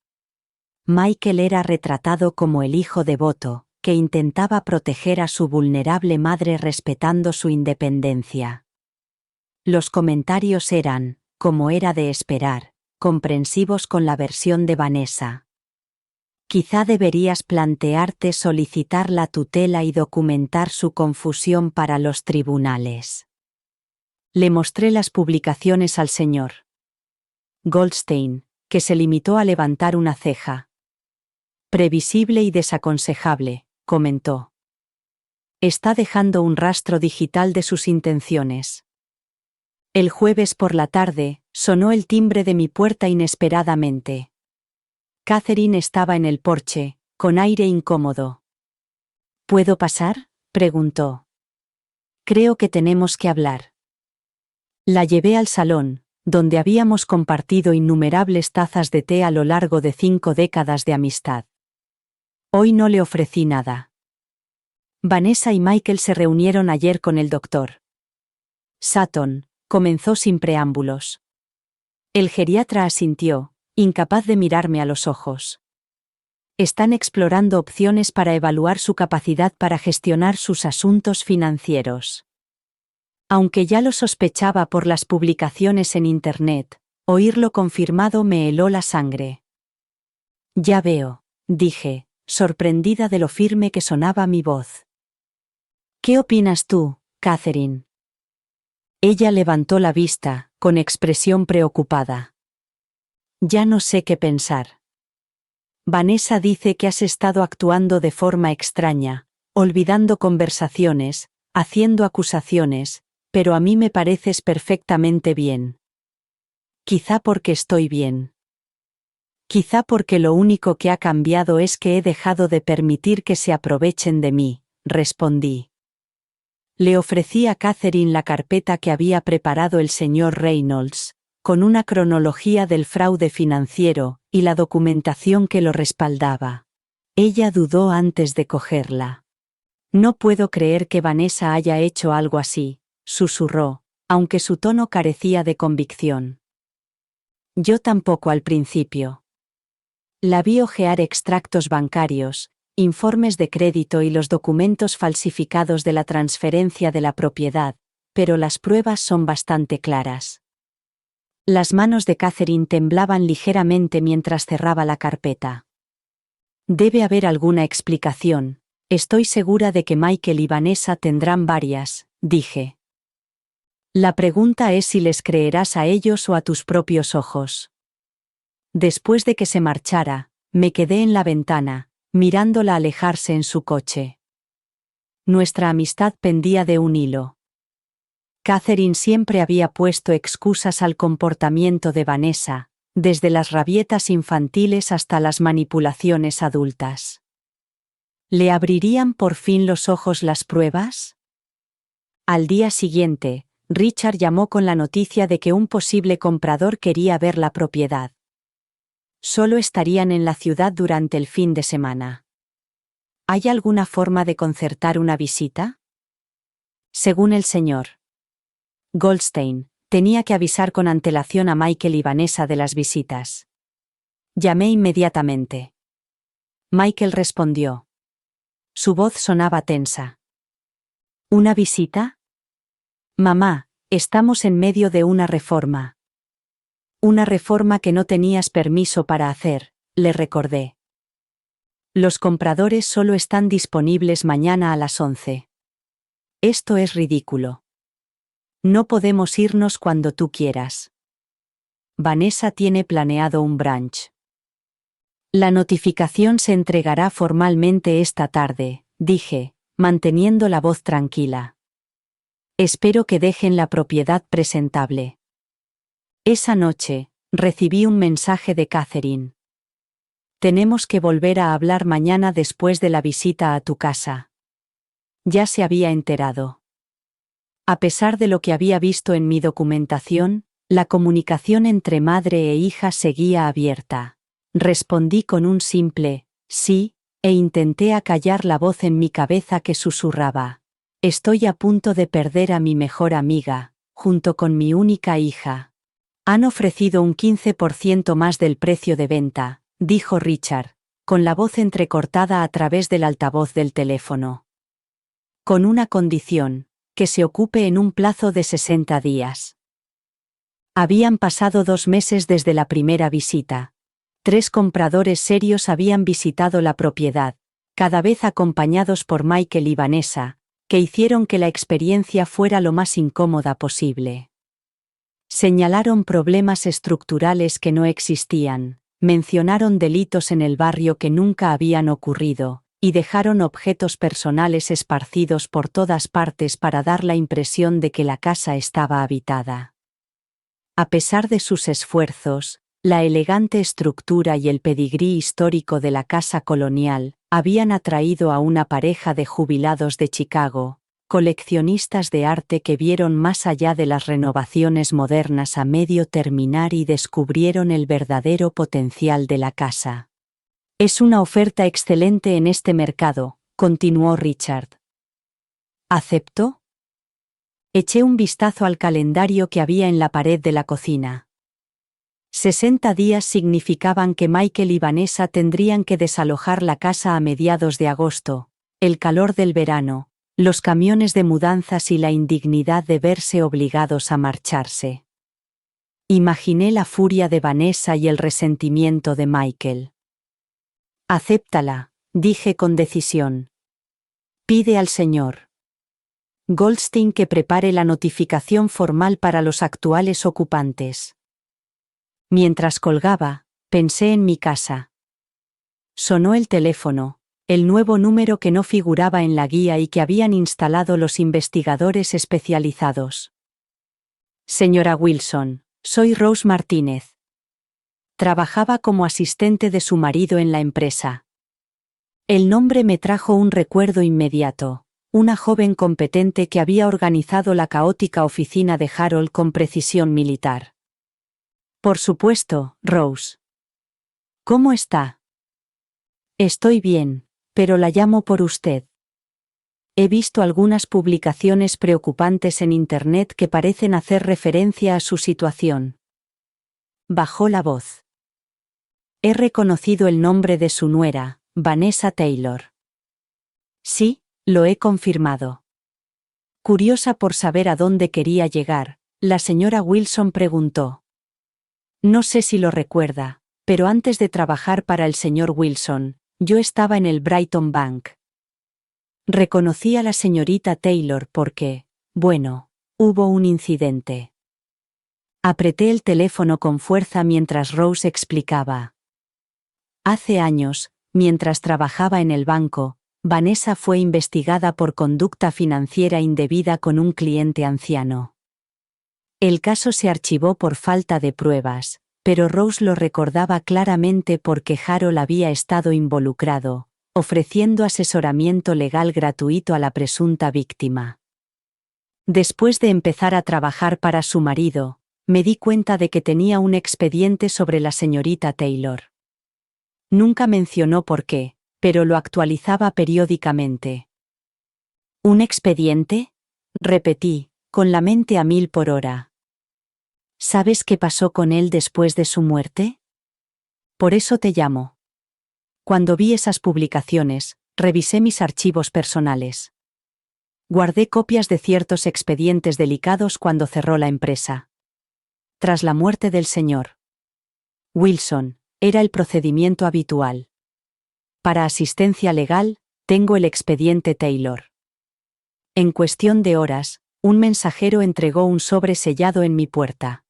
Michael era retratado como el hijo devoto, que intentaba proteger a su vulnerable madre respetando su independencia. Los comentarios eran, como era de esperar, comprensivos con la versión de Vanessa. Quizá deberías plantearte solicitar la tutela y documentar su confusión para los tribunales. Le mostré las publicaciones al señor Goldstein, que se limitó a levantar una ceja. Previsible y desaconsejable, comentó. Está dejando un rastro digital de sus intenciones. El jueves por la tarde, sonó el timbre de mi puerta inesperadamente. Catherine estaba en el porche, con aire incómodo. ¿Puedo pasar?, preguntó. Creo que tenemos que hablar. La llevé al salón, donde habíamos compartido innumerables tazas de té a lo largo de 5 décadas de amistad. Hoy no le ofrecí nada. Vanessa y Michael se reunieron ayer con el doctor Sutton, comenzó sin preámbulos. El geriatra asintió, incapaz de mirarme a los ojos. Están explorando opciones para evaluar su capacidad para gestionar sus asuntos financieros. Aunque ya lo sospechaba por las publicaciones en Internet, oírlo confirmado me heló la sangre. Ya veo, dije, sorprendida de lo firme que sonaba mi voz. ¿Qué opinas tú, Catherine? Ella levantó la vista, con expresión preocupada. Ya no sé qué pensar. Vanessa dice que has estado actuando de forma extraña, olvidando conversaciones, haciendo acusaciones, pero a mí me pareces perfectamente bien. Quizá porque estoy bien. Quizá porque lo único que ha cambiado es que he dejado de permitir que se aprovechen de mí, respondí. Le ofrecí a Catherine la carpeta que había preparado el señor Reynolds, con una cronología del fraude financiero y la documentación que lo respaldaba. Ella dudó antes de cogerla. No puedo creer que Vanessa haya hecho algo así, susurró, aunque su tono carecía de convicción. Yo tampoco al principio. La vi hojear extractos bancarios, informes de crédito y los documentos falsificados de la transferencia de la propiedad, pero las pruebas son bastante claras. Las manos de Catherine temblaban ligeramente mientras cerraba la carpeta. Debe haber alguna explicación. Estoy segura de que Michael y Vanessa tendrán varias, dije. La pregunta es si les creerás a ellos o a tus propios ojos. Después de que se marchara, me quedé en la ventana, mirándola alejarse en su coche. Nuestra amistad pendía de un hilo. Catherine siempre había puesto excusas al comportamiento de Vanessa, desde las rabietas infantiles hasta las manipulaciones adultas. ¿Le abrirían por fin los ojos las pruebas? Al día siguiente, Richard llamó con la noticia de que un posible comprador quería ver la propiedad. Solo estarían en la ciudad durante el fin de semana. ¿Hay alguna forma de concertar una visita? Según el señor Goldstein, tenía que avisar con antelación a Michael y Vanessa de las visitas. Llamé inmediatamente. Michael respondió. Su voz sonaba tensa. ¿Una visita? Mamá, estamos en medio de una reforma. Una reforma que no tenías permiso para hacer, le recordé. Los compradores solo están disponibles mañana a las 11. Esto es ridículo. No podemos irnos cuando tú quieras. Vanessa tiene planeado un brunch. La notificación se entregará formalmente esta tarde, dije, manteniendo la voz tranquila. Espero que dejen la propiedad presentable. Esa noche, recibí un mensaje de Catherine. Tenemos que volver a hablar mañana después de la visita a tu casa. Ya se había enterado. A pesar de lo que había visto en mi documentación, la comunicación entre madre e hija seguía abierta. Respondí con un simple sí, e intenté acallar la voz en mi cabeza que susurraba. Estoy a punto de perder a mi mejor amiga, junto con mi única hija. Han ofrecido un 15% más del precio de venta, dijo Richard, con la voz entrecortada a través del altavoz del teléfono. Con una condición, que se ocupe en un plazo de 60 días. Habían pasado 2 meses desde la primera visita. 3 compradores serios habían visitado la propiedad, cada vez acompañados por Michael y Vanessa, que hicieron que la experiencia fuera lo más incómoda posible. Señalaron problemas estructurales que no existían, mencionaron delitos en el barrio que nunca habían ocurrido, y dejaron objetos personales esparcidos por todas partes para dar la impresión de que la casa estaba habitada. A pesar de sus esfuerzos, la elegante estructura y el pedigrí histórico de la casa colonial habían atraído a una pareja de jubilados de Chicago, coleccionistas de arte que vieron más allá de las renovaciones modernas a medio terminar y descubrieron el verdadero potencial de la casa. «Es una oferta excelente en este mercado», continuó Richard. ¿Acepto? Eché un vistazo al calendario que había en la pared de la cocina. 60 días significaban que Michael y Vanessa tendrían que desalojar la casa a mediados de agosto, el calor del verano, los camiones de mudanzas y la indignidad de verse obligados a marcharse. Imaginé la furia de Vanessa y el resentimiento de Michael. «Acéptala», dije con decisión. «Pide al señor Goldstein que prepare la notificación formal para los actuales ocupantes». Mientras colgaba, pensé en mi casa. Sonó el teléfono, el nuevo número que no figuraba en la guía y que habían instalado los investigadores especializados. «Señora Wilson, soy Rose Martínez». Trabajaba como asistente de su marido en la empresa. El nombre me trajo un recuerdo inmediato, una joven competente que había organizado la caótica oficina de Harold con precisión militar. «Por supuesto, Rose. ¿Cómo está?» «Estoy bien, pero la llamo por usted. He visto algunas publicaciones preocupantes en Internet que parecen hacer referencia a su situación». Bajó la voz. «He reconocido el nombre de su nuera, Vanessa Taylor». «Sí, lo he confirmado». Curiosa por saber a dónde quería llegar, la señora Wilson preguntó. «No sé si lo recuerda, pero antes de trabajar para el señor Wilson, yo estaba en el Brighton Bank». Reconocí a la señorita Taylor porque, bueno, hubo un incidente. Apreté el teléfono con fuerza mientras Rose explicaba. «Hace años, mientras trabajaba en el banco, Vanessa fue investigada por conducta financiera indebida con un cliente anciano. El caso se archivó por falta de pruebas, pero Rose lo recordaba claramente porque Harold había estado involucrado, ofreciendo asesoramiento legal gratuito a la presunta víctima. Después de empezar a trabajar para su marido, me di cuenta de que tenía un expediente sobre la señorita Taylor. Nunca mencionó por qué, pero lo actualizaba periódicamente». «¿Un expediente?», repetí, con la mente a 1000 por hora. «¿Sabes qué pasó con él después de su muerte? Por eso te llamo». Cuando vi esas publicaciones, revisé mis archivos personales. Guardé copias de ciertos expedientes delicados cuando cerró la empresa. Tras la muerte del señor Wilson, era el procedimiento habitual. Para asistencia legal, tengo el expediente Taylor. En cuestión de horas, un mensajero entregó un sobre sellado en mi puerta.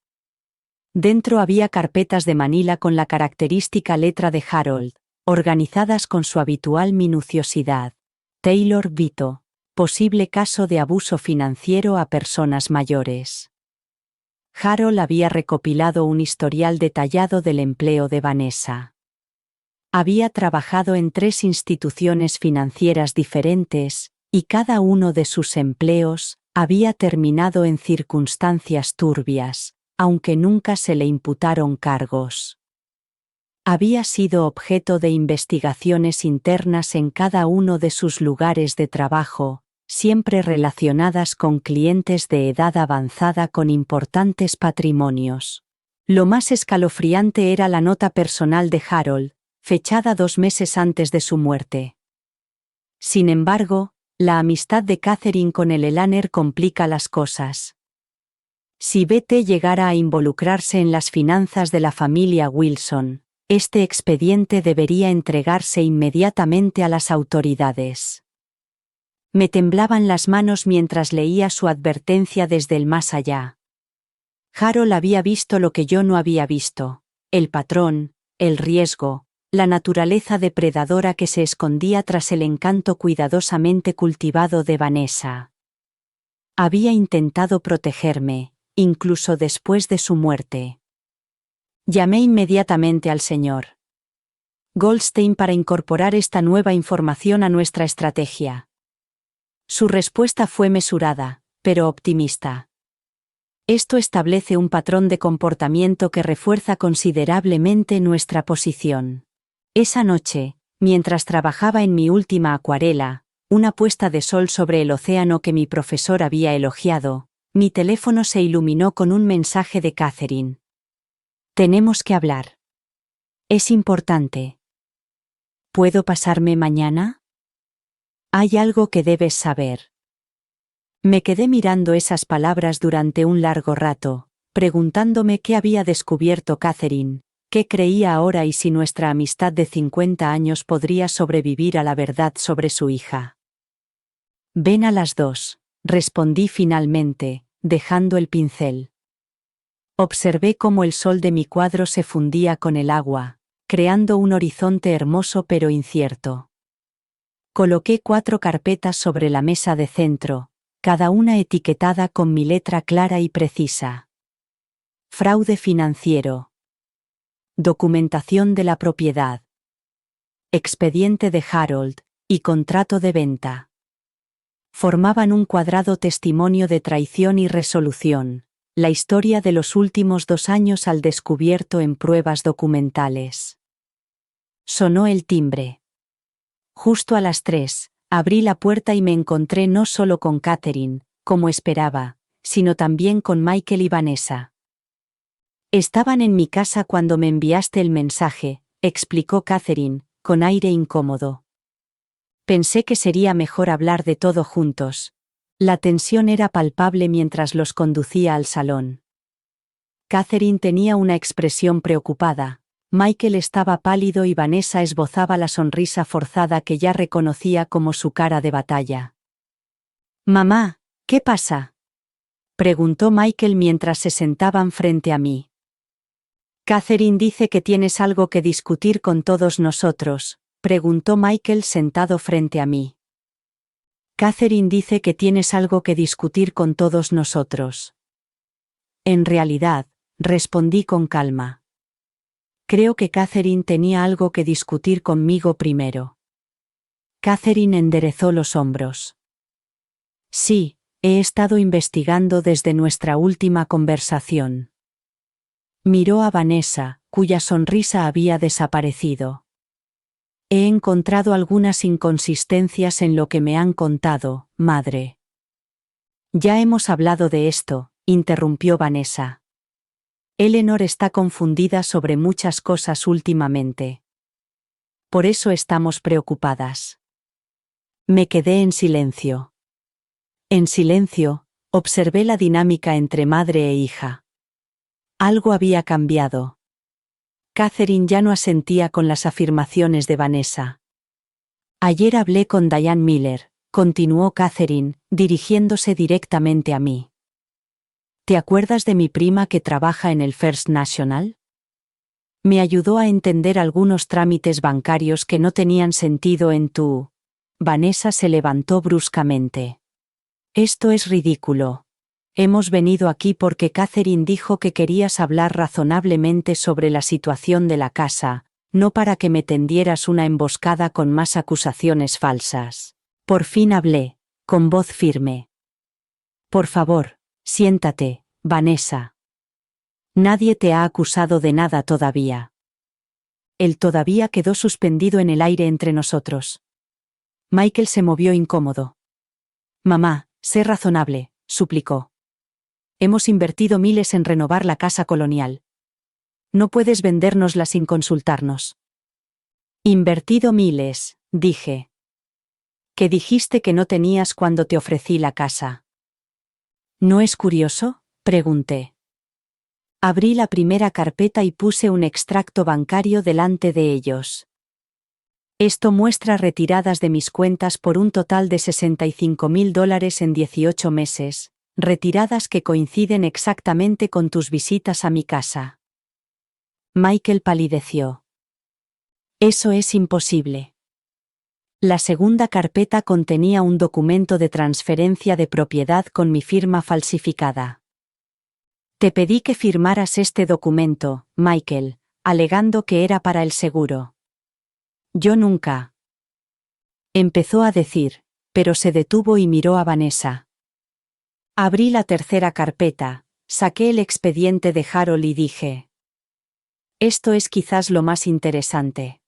Dentro había carpetas de manila con la característica letra de Harold, organizadas con su habitual minuciosidad. Taylor Vito, posible caso de abuso financiero a personas mayores. Harold había recopilado un historial detallado del empleo de Vanessa. Había trabajado en 3 instituciones financieras diferentes, y cada uno de sus empleos había terminado en circunstancias turbias, aunque nunca se le imputaron cargos. Había sido objeto de investigaciones internas en cada uno de sus lugares de trabajo, siempre relacionadas con clientes de edad avanzada con importantes patrimonios. Lo más escalofriante era la nota personal de Harold, fechada 2 meses antes de su muerte. Sin embargo, la amistad de Catherine con el Elaner complica las cosas. Si BT llegara a involucrarse en las finanzas de la familia Wilson, este expediente debería entregarse inmediatamente a las autoridades. Me temblaban las manos mientras leía su advertencia desde el más allá. Harold había visto lo que yo no había visto: el patrón, el riesgo, la naturaleza depredadora que se escondía tras el encanto cuidadosamente cultivado de Vanessa. Había intentado protegerme, incluso después de su muerte. Llamé inmediatamente al señor Goldstein para incorporar esta nueva información a nuestra estrategia. Su respuesta fue mesurada, pero optimista. Esto establece un patrón de comportamiento que refuerza considerablemente nuestra posición. Esa noche, mientras trabajaba en mi última acuarela, una puesta de sol sobre el océano que mi profesor había elogiado, mi teléfono se iluminó con un mensaje de Catherine. Tenemos que hablar. Es importante. ¿Puedo pasarme mañana? Hay algo que debes saber. Me quedé mirando esas palabras durante un largo rato, preguntándome qué había descubierto Catherine, qué creía ahora y si nuestra amistad de 50 años podría sobrevivir a la verdad sobre su hija. Ven a las 2, respondí finalmente, dejando el pincel. Observé cómo el sol de mi cuadro se fundía con el agua, creando un horizonte hermoso pero incierto. Coloqué 4 carpetas sobre la mesa de centro, cada una etiquetada con mi letra clara y precisa. Fraude financiero. Documentación de la propiedad. Expediente de Harold, y contrato de venta. Formaban un cuadrado testimonio de traición y resolución, la historia de los últimos 2 años al descubierto en pruebas documentales. Sonó el timbre. Justo a las 3, abrí la puerta y me encontré no solo con Catherine, como esperaba, sino también con Michael y Vanessa. Estaban en mi casa cuando me enviaste el mensaje, explicó Catherine, con aire incómodo. Pensé que sería mejor hablar de todo juntos. La tensión era palpable mientras los conducía al salón. Catherine tenía una expresión preocupada, Michael estaba pálido y Vanessa esbozaba la sonrisa forzada que ya reconocía como su cara de batalla. «Mamá, ¿qué pasa?», preguntó Michael mientras se sentaban frente a mí. «Catherine dice que tienes algo que discutir con todos nosotros», preguntó Michael sentado frente a mí. «Catherine dice que tienes algo que discutir con todos nosotros». En realidad, respondí con calma. Creo que Catherine tenía algo que discutir conmigo primero. Catherine enderezó los hombros. Sí, he estado investigando desde nuestra última conversación. Miró a Vanessa, cuya sonrisa había desaparecido. He encontrado algunas inconsistencias en lo que me han contado, madre. Ya hemos hablado de esto, interrumpió Vanessa. Eleanor está confundida sobre muchas cosas últimamente. Por eso estamos preocupadas. Me quedé en silencio. En silencio, observé la dinámica entre madre e hija. Algo había cambiado. Catherine ya no asentía con las afirmaciones de Vanessa. Ayer hablé con Diane Miller, continuó Catherine, dirigiéndose directamente a mí. ¿Te acuerdas de mi prima que trabaja en el First National? Me ayudó a entender algunos trámites bancarios que no tenían sentido en tu... Vanessa se levantó bruscamente. Esto es ridículo. Hemos venido aquí porque Catherine dijo que querías hablar razonablemente sobre la situación de la casa, no para que me tendieras una emboscada con más acusaciones falsas. Por fin hablé, con voz firme. Por favor, siéntate, Vanessa. Nadie te ha acusado de nada todavía. El todavía quedó suspendido en el aire entre nosotros. Michael se movió incómodo. Mamá, sé razonable, suplicó. Hemos invertido miles en renovar la casa colonial. No puedes vendérnosla sin consultarnos. Invertido miles, dije. ¿Qué dijiste que no tenías cuando te ofrecí la casa? ¿No es curioso?, Pregunté. Abrí la primera carpeta y puse un extracto bancario delante de ellos. Esto muestra retiradas de mis cuentas por un total de $65.000 en 18 meses, retiradas que coinciden exactamente con tus visitas a mi casa. Michael palideció. Eso es imposible. La segunda carpeta contenía un documento de transferencia de propiedad con mi firma falsificada. Te pedí que firmaras este documento, Michael, alegando que era para el seguro. Yo nunca. Empezó a decir, pero se detuvo y miró a Vanessa. Abrí la tercera carpeta, saqué el expediente de Harold y dije. Esto es quizás lo más interesante.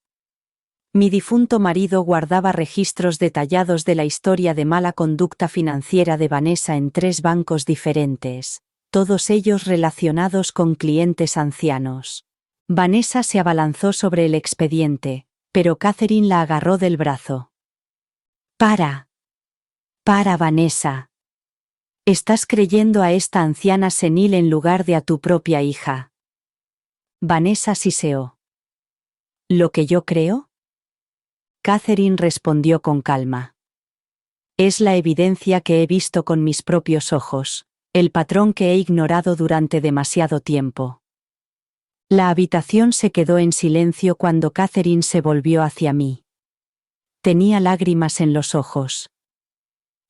Mi difunto marido guardaba registros detallados de la historia de mala conducta financiera de Vanessa en 3 bancos diferentes, todos ellos relacionados con clientes ancianos. Vanessa se abalanzó sobre el expediente, pero Catherine la agarró del brazo. Para, Vanessa. Estás creyendo a esta anciana senil en lugar de a tu propia hija. Vanessa siseó. ¿Lo que yo creo? Catherine respondió con calma. Es la evidencia que he visto con mis propios ojos, el patrón que he ignorado durante demasiado tiempo. La habitación se quedó en silencio cuando Catherine se volvió hacia mí. Tenía lágrimas en los ojos.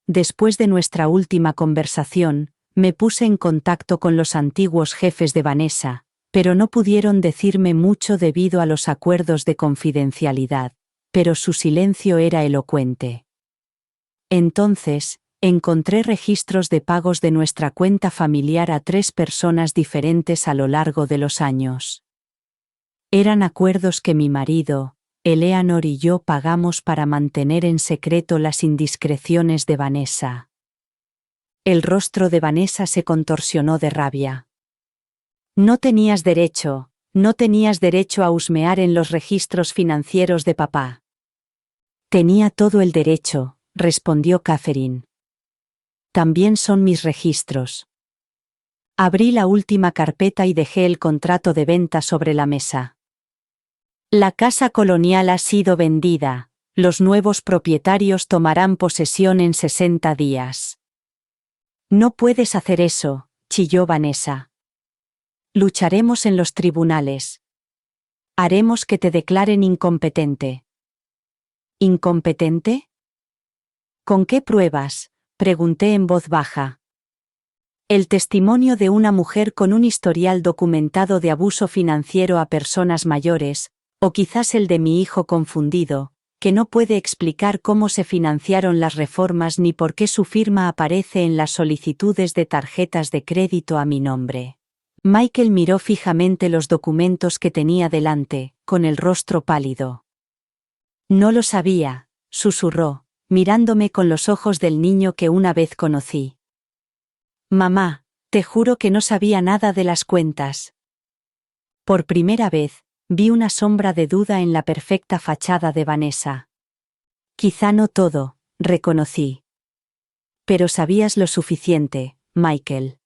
Después de nuestra última conversación, me puse en contacto con los antiguos jefes de Vanessa, pero no pudieron decirme mucho debido a los acuerdos de confidencialidad, pero su silencio era elocuente. Entonces, encontré registros de pagos de nuestra cuenta familiar a 3 personas diferentes a lo largo de los años. Eran acuerdos que mi marido, Eleanor y yo pagamos para mantener en secreto las indiscreciones de Vanessa. El rostro de Vanessa se contorsionó de rabia. No tenías derecho a husmear en los registros financieros de papá. Tenía todo el derecho, respondió Catherine. También son mis registros. Abrí la última carpeta y dejé el contrato de venta sobre la mesa. La casa colonial ha sido vendida. Los nuevos propietarios tomarán posesión en 60 días. No puedes hacer eso, chilló Vanessa. Lucharemos en los tribunales. Haremos que te declaren incompetente. ¿Incompetente? ¿Con qué pruebas?, pregunté en voz baja. El testimonio de una mujer con un historial documentado de abuso financiero a personas mayores, o quizás el de mi hijo confundido, que no puede explicar cómo se financiaron las reformas ni por qué su firma aparece en las solicitudes de tarjetas de crédito a mi nombre. Michael miró fijamente los documentos que tenía delante, con el rostro pálido. No lo sabía, susurró, mirándome con los ojos del niño que una vez conocí. Mamá, te juro que no sabía nada de las cuentas. Por primera vez, vi una sombra de duda en la perfecta fachada de Vanessa. Quizá no todo, reconocí. Pero sabías lo suficiente, Michael.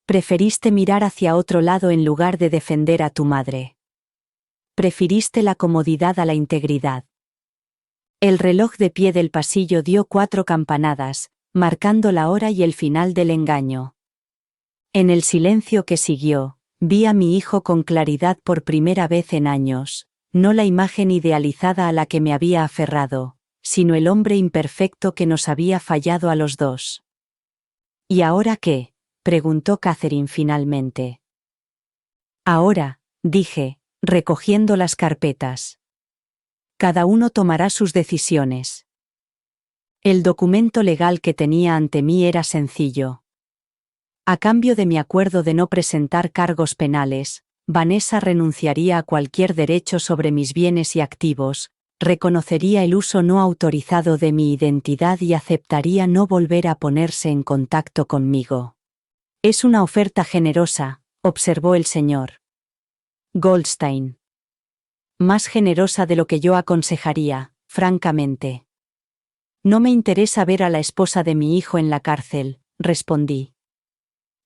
Preferiste mirar hacia otro lado en lugar de defender a tu madre. Prefiriste la comodidad a la integridad. El reloj de pie del pasillo dio 4 campanadas, marcando la hora y el final del engaño. En el silencio que siguió, vi a mi hijo con claridad por primera vez en años, no la imagen idealizada a la que me había aferrado, sino el hombre imperfecto que nos había fallado a los dos. ¿Y ahora qué?, preguntó Catherine finalmente. Ahora, dije, recogiendo las carpetas. Cada uno tomará sus decisiones. El documento legal que tenía ante mí era sencillo. A cambio de mi acuerdo de no presentar cargos penales, Vanessa renunciaría a cualquier derecho sobre mis bienes y activos, reconocería el uso no autorizado de mi identidad y aceptaría no volver a ponerse en contacto conmigo. Es una oferta generosa, observó el señor Goldstein. Más generosa de lo que yo aconsejaría, francamente. No me interesa ver a la esposa de mi hijo en la cárcel, respondí.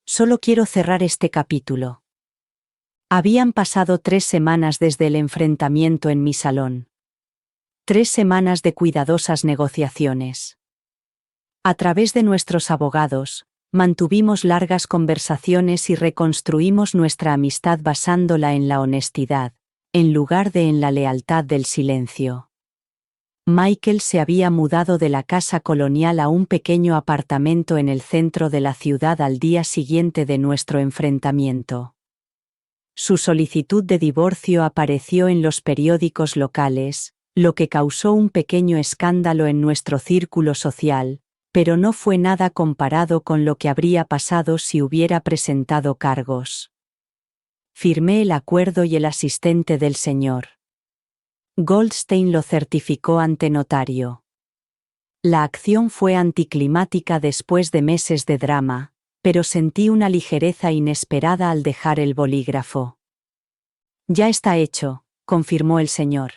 Solo quiero cerrar este capítulo. Habían pasado 3 semanas desde el enfrentamiento en mi salón. 3 semanas de cuidadosas negociaciones. A través de nuestros abogados, mantuvimos largas conversaciones y reconstruimos nuestra amistad basándola en la honestidad, en lugar de en la lealtad del silencio. Michael se había mudado de la casa colonial a un pequeño apartamento en el centro de la ciudad al día siguiente de nuestro enfrentamiento. Su solicitud de divorcio apareció en los periódicos locales, lo que causó un pequeño escándalo en nuestro círculo social, pero no fue nada comparado con lo que habría pasado si hubiera presentado cargos. Firmé el acuerdo y el asistente del señor Goldstein lo certificó ante notario. La acción fue anticlimática después de meses de drama, pero sentí una ligereza inesperada al dejar el bolígrafo. Ya está hecho, confirmó el señor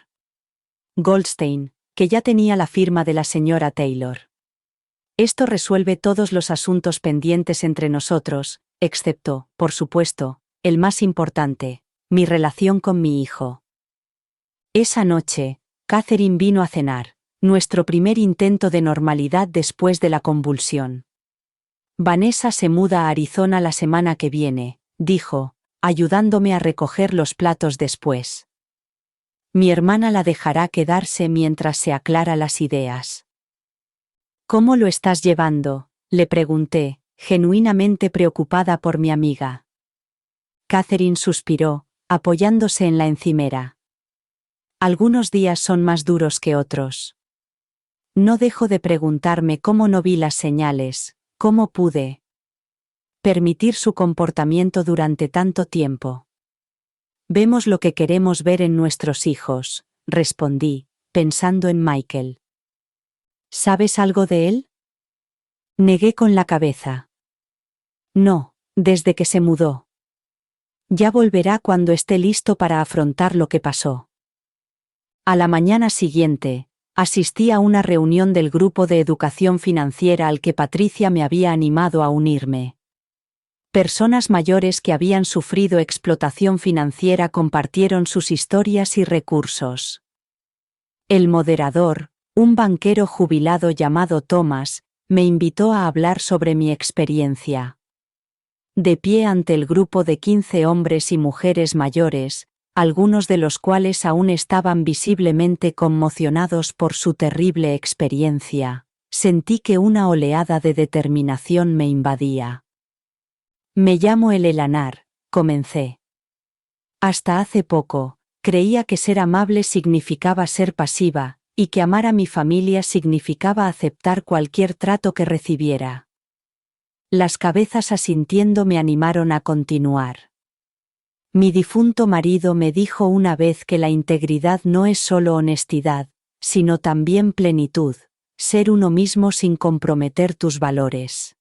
Goldstein, que ya tenía la firma de la señora Taylor. Esto resuelve todos los asuntos pendientes entre nosotros, excepto, por supuesto, el más importante, mi relación con mi hijo. Esa noche, Catherine vino a cenar, nuestro primer intento de normalidad después de la convulsión. Vanessa se muda a Arizona la semana que viene, dijo, ayudándome a recoger los platos después. Mi hermana la dejará quedarse mientras se aclara las ideas. ¿Cómo lo estás llevando?, le pregunté, genuinamente preocupada por mi amiga. Catherine suspiró, apoyándose en la encimera. Algunos días son más duros que otros. No dejo de preguntarme cómo no vi las señales, cómo pude permitir su comportamiento durante tanto tiempo. Vemos lo que queremos ver en nuestros hijos, respondí, pensando en Michael. ¿Sabes algo de él? Negué con la cabeza. No, desde que se mudó. Ya volverá cuando esté listo para afrontar lo que pasó. A la mañana siguiente, asistí a una reunión del grupo de educación financiera al que Patricia me había animado a unirme. Personas mayores que habían sufrido explotación financiera compartieron sus historias y recursos. El moderador, un banquero jubilado llamado Thomas, me invitó a hablar sobre mi experiencia. De pie ante el grupo de 15 hombres y mujeres mayores, algunos de los cuales aún estaban visiblemente conmocionados por su terrible experiencia, sentí que una oleada de determinación me invadía. Me llamo Eleanor, comencé. Hasta hace poco, creía que ser amable significaba ser pasiva, y que amar a mi familia significaba aceptar cualquier trato que recibiera. Las cabezas asintiendo me animaron a continuar. Mi difunto marido me dijo una vez que la integridad no es solo honestidad, sino también plenitud, ser uno mismo sin comprometer tus valores.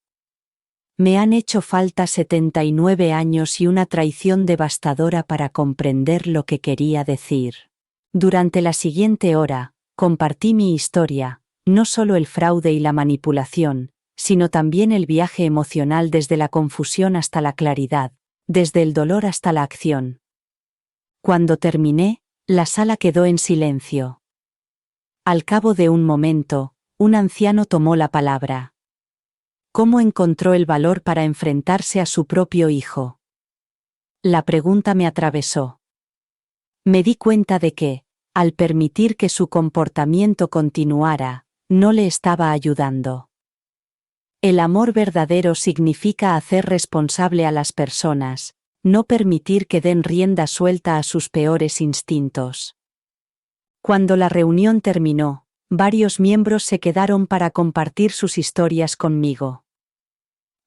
Me han hecho falta 79 años y una traición devastadora para comprender lo que quería decir. Durante la siguiente hora, compartí mi historia, no solo el fraude y la manipulación, sino también el viaje emocional desde la confusión hasta la claridad, desde el dolor hasta la acción. Cuando terminé, la sala quedó en silencio. Al cabo de un momento, un anciano tomó la palabra. ¿Cómo encontró el valor para enfrentarse a su propio hijo? La pregunta me atravesó. Me di cuenta de que, al permitir que su comportamiento continuara, no le estaba ayudando. El amor verdadero significa hacer responsable a las personas, no permitir que den rienda suelta a sus peores instintos. Cuando la reunión terminó, varios miembros se quedaron para compartir sus historias conmigo.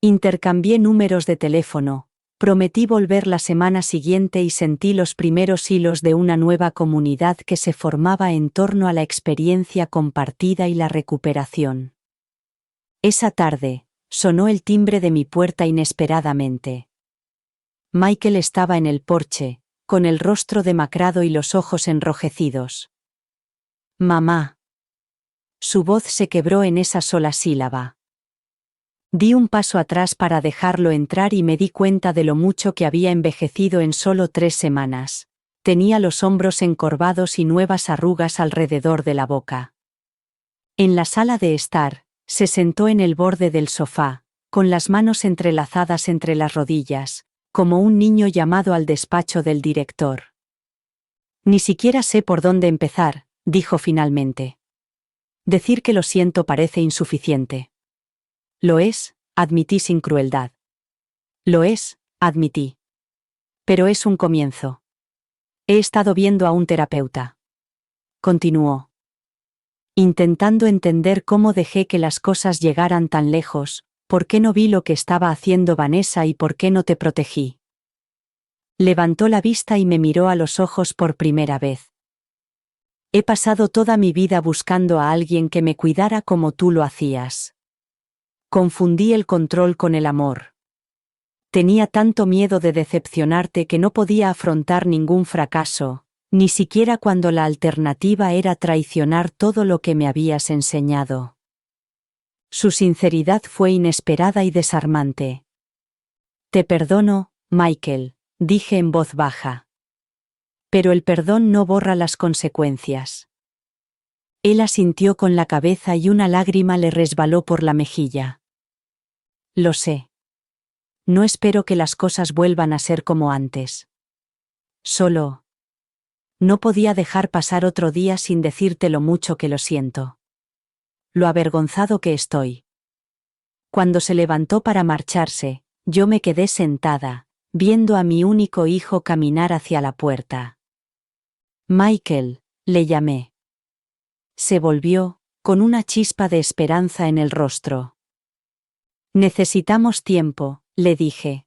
Intercambié números de teléfono, prometí volver la semana siguiente y sentí los primeros hilos de una nueva comunidad que se formaba en torno a la experiencia compartida y la recuperación. Esa tarde, sonó el timbre de mi puerta inesperadamente. Michael estaba en el porche, con el rostro demacrado y los ojos enrojecidos. «Mamá». Su voz se quebró en esa sola sílaba. Di un paso atrás para dejarlo entrar y me di cuenta de lo mucho que había envejecido en solo 3 semanas. Tenía los hombros encorvados y nuevas arrugas alrededor de la boca. En la sala de estar, se sentó en el borde del sofá, con las manos entrelazadas entre las rodillas, como un niño llamado al despacho del director. Ni siquiera sé por dónde empezar, dijo finalmente. Decir que lo siento parece insuficiente. Lo es, admití sin crueldad. Lo es, admití. Pero es un comienzo. He estado viendo a un terapeuta. Continuó. Intentando entender cómo dejé que las cosas llegaran tan lejos, por qué no vi lo que estaba haciendo Vanessa y por qué no te protegí. Levantó la vista y me miró a los ojos por primera vez. He pasado toda mi vida buscando a alguien que me cuidara como tú lo hacías. Confundí el control con el amor. Tenía tanto miedo de decepcionarte que no podía afrontar ningún fracaso, ni siquiera cuando la alternativa era traicionar todo lo que me habías enseñado. Su sinceridad fue inesperada y desarmante. Te perdono, Michael, dije en voz baja. Pero el perdón no borra las consecuencias. Él asintió con la cabeza y una lágrima le resbaló por la mejilla. Lo sé. No espero que las cosas vuelvan a ser como antes. Solo... No podía dejar pasar otro día sin decirte lo mucho que lo siento. Lo avergonzado que estoy. Cuando se levantó para marcharse, yo me quedé sentada, viendo a mi único hijo caminar hacia la puerta. Michael, le llamé. Se volvió, con una chispa de esperanza en el rostro. Necesitamos tiempo, le dije.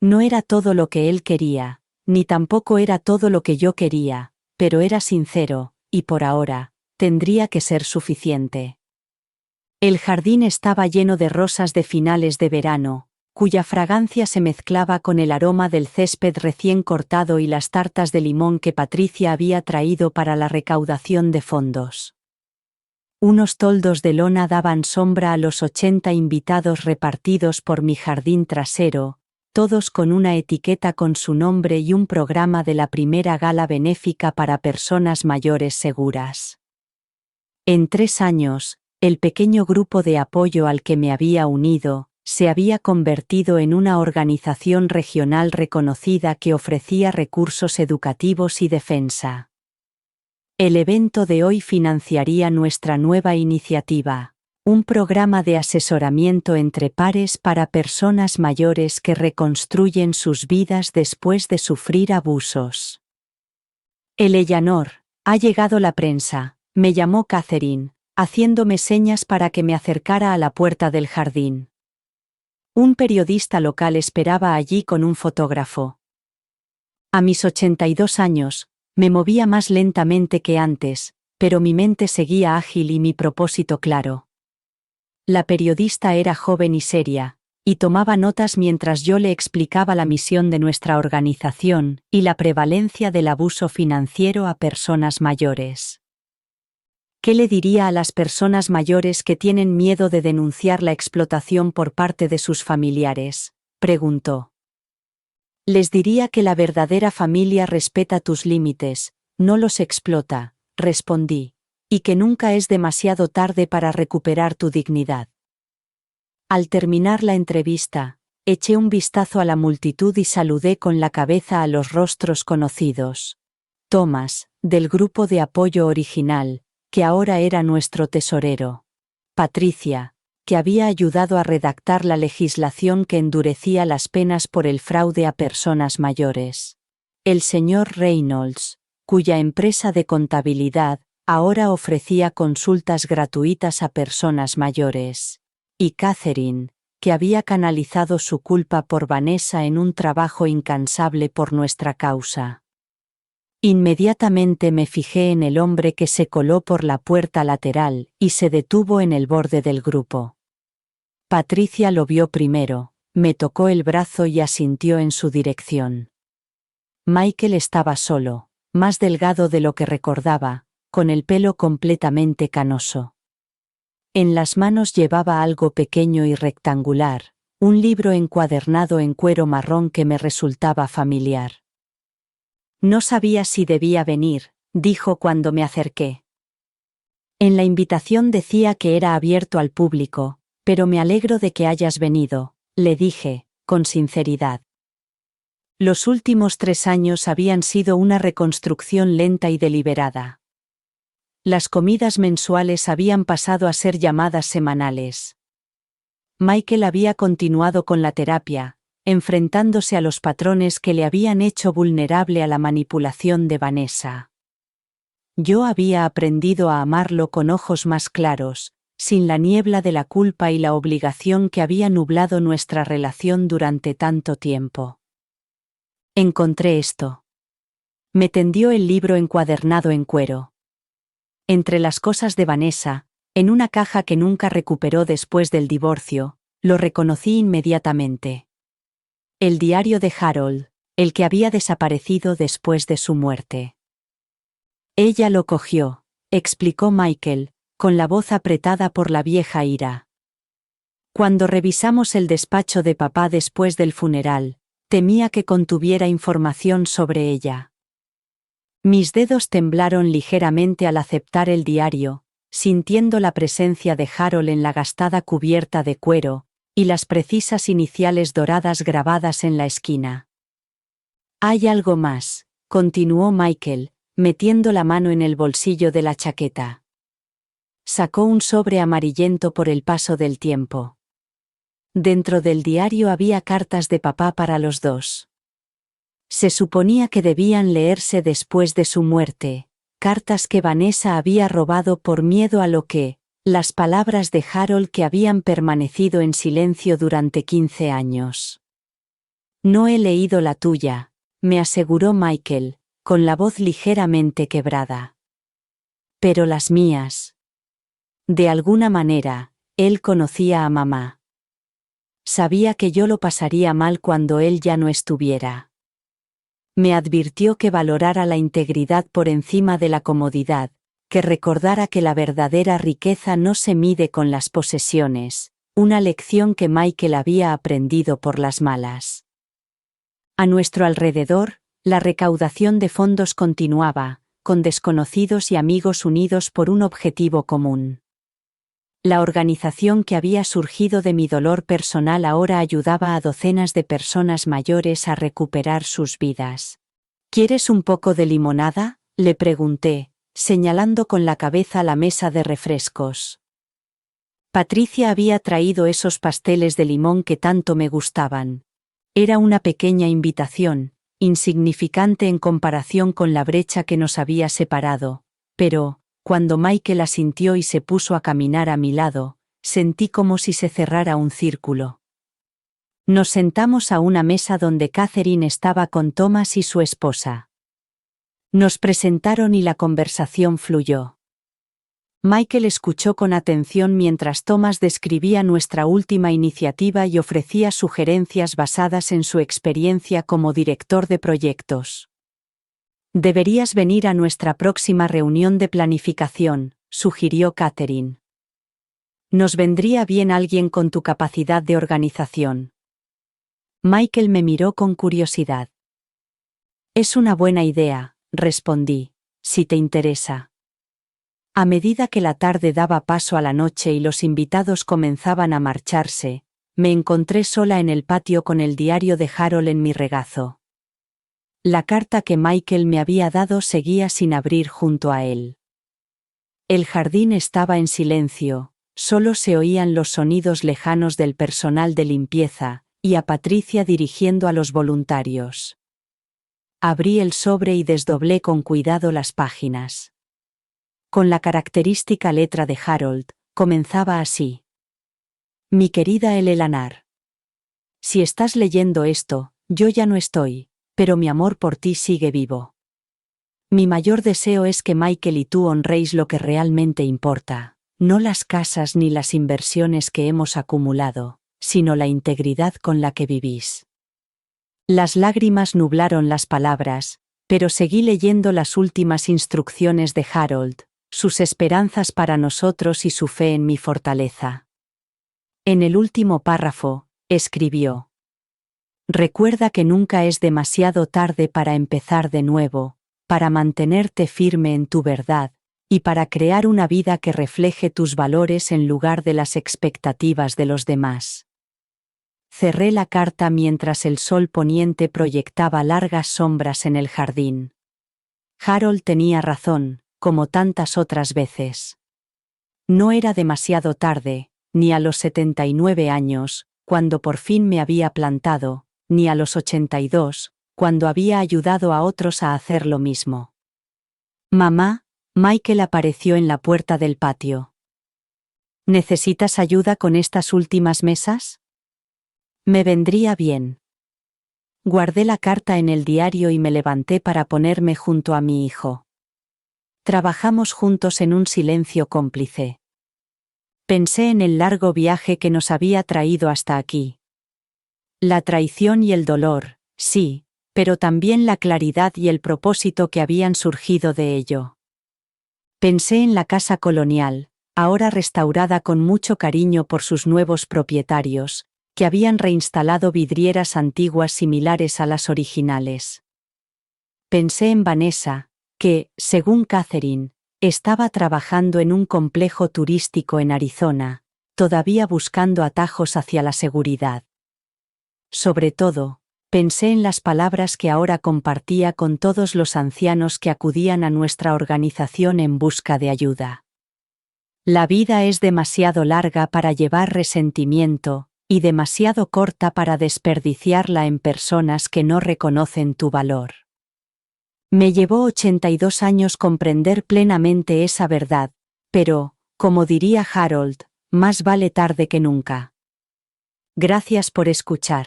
No era todo lo que él quería, ni tampoco era todo lo que yo quería, pero era sincero, y por ahora, tendría que ser suficiente. El jardín estaba lleno de rosas de finales de verano, cuya fragancia se mezclaba con el aroma del césped recién cortado y las tartas de limón que Patricia había traído para la recaudación de fondos. Unos toldos de lona daban sombra a los 80 invitados repartidos por mi jardín trasero, todos con una etiqueta con su nombre y un programa de la primera gala benéfica para personas mayores seguras. En 3 años, el pequeño grupo de apoyo al que me había unido, se había convertido en una organización regional reconocida que ofrecía recursos educativos y defensa. El evento de hoy financiaría nuestra nueva iniciativa, un programa de asesoramiento entre pares para personas mayores que reconstruyen sus vidas después de sufrir abusos. Eleanor, ha llegado la prensa, me llamó Catherine, haciéndome señas para que me acercara a la puerta del jardín. Un periodista local esperaba allí con un fotógrafo. A mis 82 años, me movía más lentamente que antes, pero mi mente seguía ágil y mi propósito claro. La periodista era joven y seria, y tomaba notas mientras yo le explicaba la misión de nuestra organización y la prevalencia del abuso financiero a personas mayores. ¿Qué le diría a las personas mayores que tienen miedo de denunciar la explotación por parte de sus familiares?, preguntó. Les diría que la verdadera familia respeta tus límites, no los explota, respondí, y que nunca es demasiado tarde para recuperar tu dignidad. Al terminar la entrevista, eché un vistazo a la multitud y saludé con la cabeza a los rostros conocidos. Thomas, del grupo de apoyo original, que ahora era nuestro tesorero. Patricia, que había ayudado a redactar la legislación que endurecía las penas por el fraude a personas mayores. El señor Reynolds, cuya empresa de contabilidad ahora ofrecía consultas gratuitas a personas mayores. Y Catherine, que había canalizado su culpa por Vanessa en un trabajo incansable por nuestra causa. Inmediatamente me fijé en el hombre que se coló por la puerta lateral y se detuvo en el borde del grupo. Patricia lo vio primero, me tocó el brazo y asintió en su dirección. Michael estaba solo, más delgado de lo que recordaba, con el pelo completamente canoso. En las manos llevaba algo pequeño y rectangular, un libro encuadernado en cuero marrón que me resultaba familiar. No sabía si debía venir, dijo cuando me acerqué. En la invitación decía que era abierto al público, pero me alegro de que hayas venido, le dije, con sinceridad. Los últimos 3 años habían sido una reconstrucción lenta y deliberada. Las comidas mensuales habían pasado a ser llamadas semanales. Michael había continuado con la terapia, enfrentándose a los patrones que le habían hecho vulnerable a la manipulación de Vanessa. Yo había aprendido a amarlo con ojos más claros, sin la niebla de la culpa y la obligación que había nublado nuestra relación durante tanto tiempo. Encontré esto. Me tendió el libro encuadernado en cuero. Entre las cosas de Vanessa, en una caja que nunca recuperó después del divorcio, lo reconocí inmediatamente. El diario de Harold, el que había desaparecido después de su muerte. Ella lo cogió, explicó Michael, con la voz apretada por la vieja ira. Cuando revisamos el despacho de papá después del funeral, temía que contuviera información sobre ella. Mis dedos temblaron ligeramente al aceptar el diario, sintiendo la presencia de Harold en la gastada cubierta de cuero, y las precisas iniciales doradas grabadas en la esquina. Hay algo más, continuó Michael, metiendo la mano en el bolsillo de la chaqueta. Sacó un sobre amarillento por el paso del tiempo. Dentro del diario había cartas de papá para los dos. Se suponía que debían leerse después de su muerte, cartas que Vanessa había robado por miedo a lo que, las palabras de Harold que habían permanecido en silencio durante 15 años. No he leído la tuya, me aseguró Michael, con la voz ligeramente quebrada. Pero las mías. De alguna manera, él conocía a mamá. Sabía que yo lo pasaría mal cuando él ya no estuviera. Me advirtió que valorara la integridad por encima de la comodidad, que recordara que la verdadera riqueza no se mide con las posesiones, una lección que Michael había aprendido por las malas. A nuestro alrededor, la recaudación de fondos continuaba, con desconocidos y amigos unidos por un objetivo común. La organización que había surgido de mi dolor personal ahora ayudaba a docenas de personas mayores a recuperar sus vidas. ¿Quieres un poco de limonada?, le pregunté, señalando con la cabeza la mesa de refrescos. Patricia había traído esos pasteles de limón que tanto me gustaban. Era una pequeña invitación, insignificante en comparación con la brecha que nos había separado, pero, cuando Michael asintió y se puso a caminar a mi lado, sentí como si se cerrara un círculo. Nos sentamos a una mesa donde Catherine estaba con Thomas y su esposa. Nos presentaron y la conversación fluyó. Michael escuchó con atención mientras Thomas describía nuestra última iniciativa y ofrecía sugerencias basadas en su experiencia como director de proyectos. Deberías venir a nuestra próxima reunión de planificación, sugirió Catherine. Nos vendría bien alguien con tu capacidad de organización. Michael me miró con curiosidad. Es una buena idea, respondí, si te interesa. A medida que la tarde daba paso a la noche y los invitados comenzaban a marcharse, me encontré sola en el patio con el diario de Harold en mi regazo. La carta que Michael me había dado seguía sin abrir junto a él. El jardín estaba en silencio, solo se oían los sonidos lejanos del personal de limpieza, y a Patricia dirigiendo a los voluntarios. Abrí el sobre y desdoblé con cuidado las páginas. Con la característica letra de Harold, comenzaba así. Mi querida Eleanor. Si estás leyendo esto, yo ya no estoy, pero mi amor por ti sigue vivo. Mi mayor deseo es que Michael y tú honréis lo que realmente importa, no las casas ni las inversiones que hemos acumulado, sino la integridad con la que vivís. Las lágrimas nublaron las palabras, pero seguí leyendo las últimas instrucciones de Harold. sus esperanzas para nosotros y su fe en mi fortaleza. En el último párrafo, escribió: recuerda que nunca es demasiado tarde para empezar de nuevo, para mantenerte firme en tu verdad, y para crear una vida que refleje tus valores en lugar de las expectativas de los demás. Cerré la carta mientras el sol poniente proyectaba largas sombras en el jardín. Harold tenía razón, como tantas otras veces. No era demasiado tarde, ni a los 79 años, cuando por fin me había plantado, ni a los 82, cuando había ayudado a otros a hacer lo mismo. Mamá, Michael apareció en la puerta del patio. ¿Necesitas ayuda con estas últimas mesas? Me vendría bien. Guardé la carta en el diario y me levanté para ponerme junto a mi hijo. Trabajamos juntos en un silencio cómplice. Pensé en el largo viaje que nos había traído hasta aquí. La traición y el dolor, sí, pero también la claridad y el propósito que habían surgido de ello. Pensé en la casa colonial, ahora restaurada con mucho cariño por sus nuevos propietarios, que habían reinstalado vidrieras antiguas similares a las originales. Pensé en Vanessa, que, según Catherine, estaba trabajando en un complejo turístico en Arizona, todavía buscando atajos hacia la seguridad. Sobre todo, pensé en las palabras que ahora compartía con todos los ancianos que acudían a nuestra organización en busca de ayuda. La vida es demasiado larga para llevar resentimiento, y demasiado corta para desperdiciarla en personas que no reconocen tu valor. Me llevó 82 años comprender plenamente esa verdad, pero, como diría Harold, más vale tarde que nunca. Gracias por escuchar.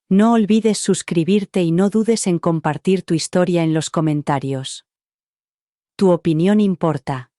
No olvides suscribirte y no dudes en compartir tu historia en los comentarios. Tu opinión importa.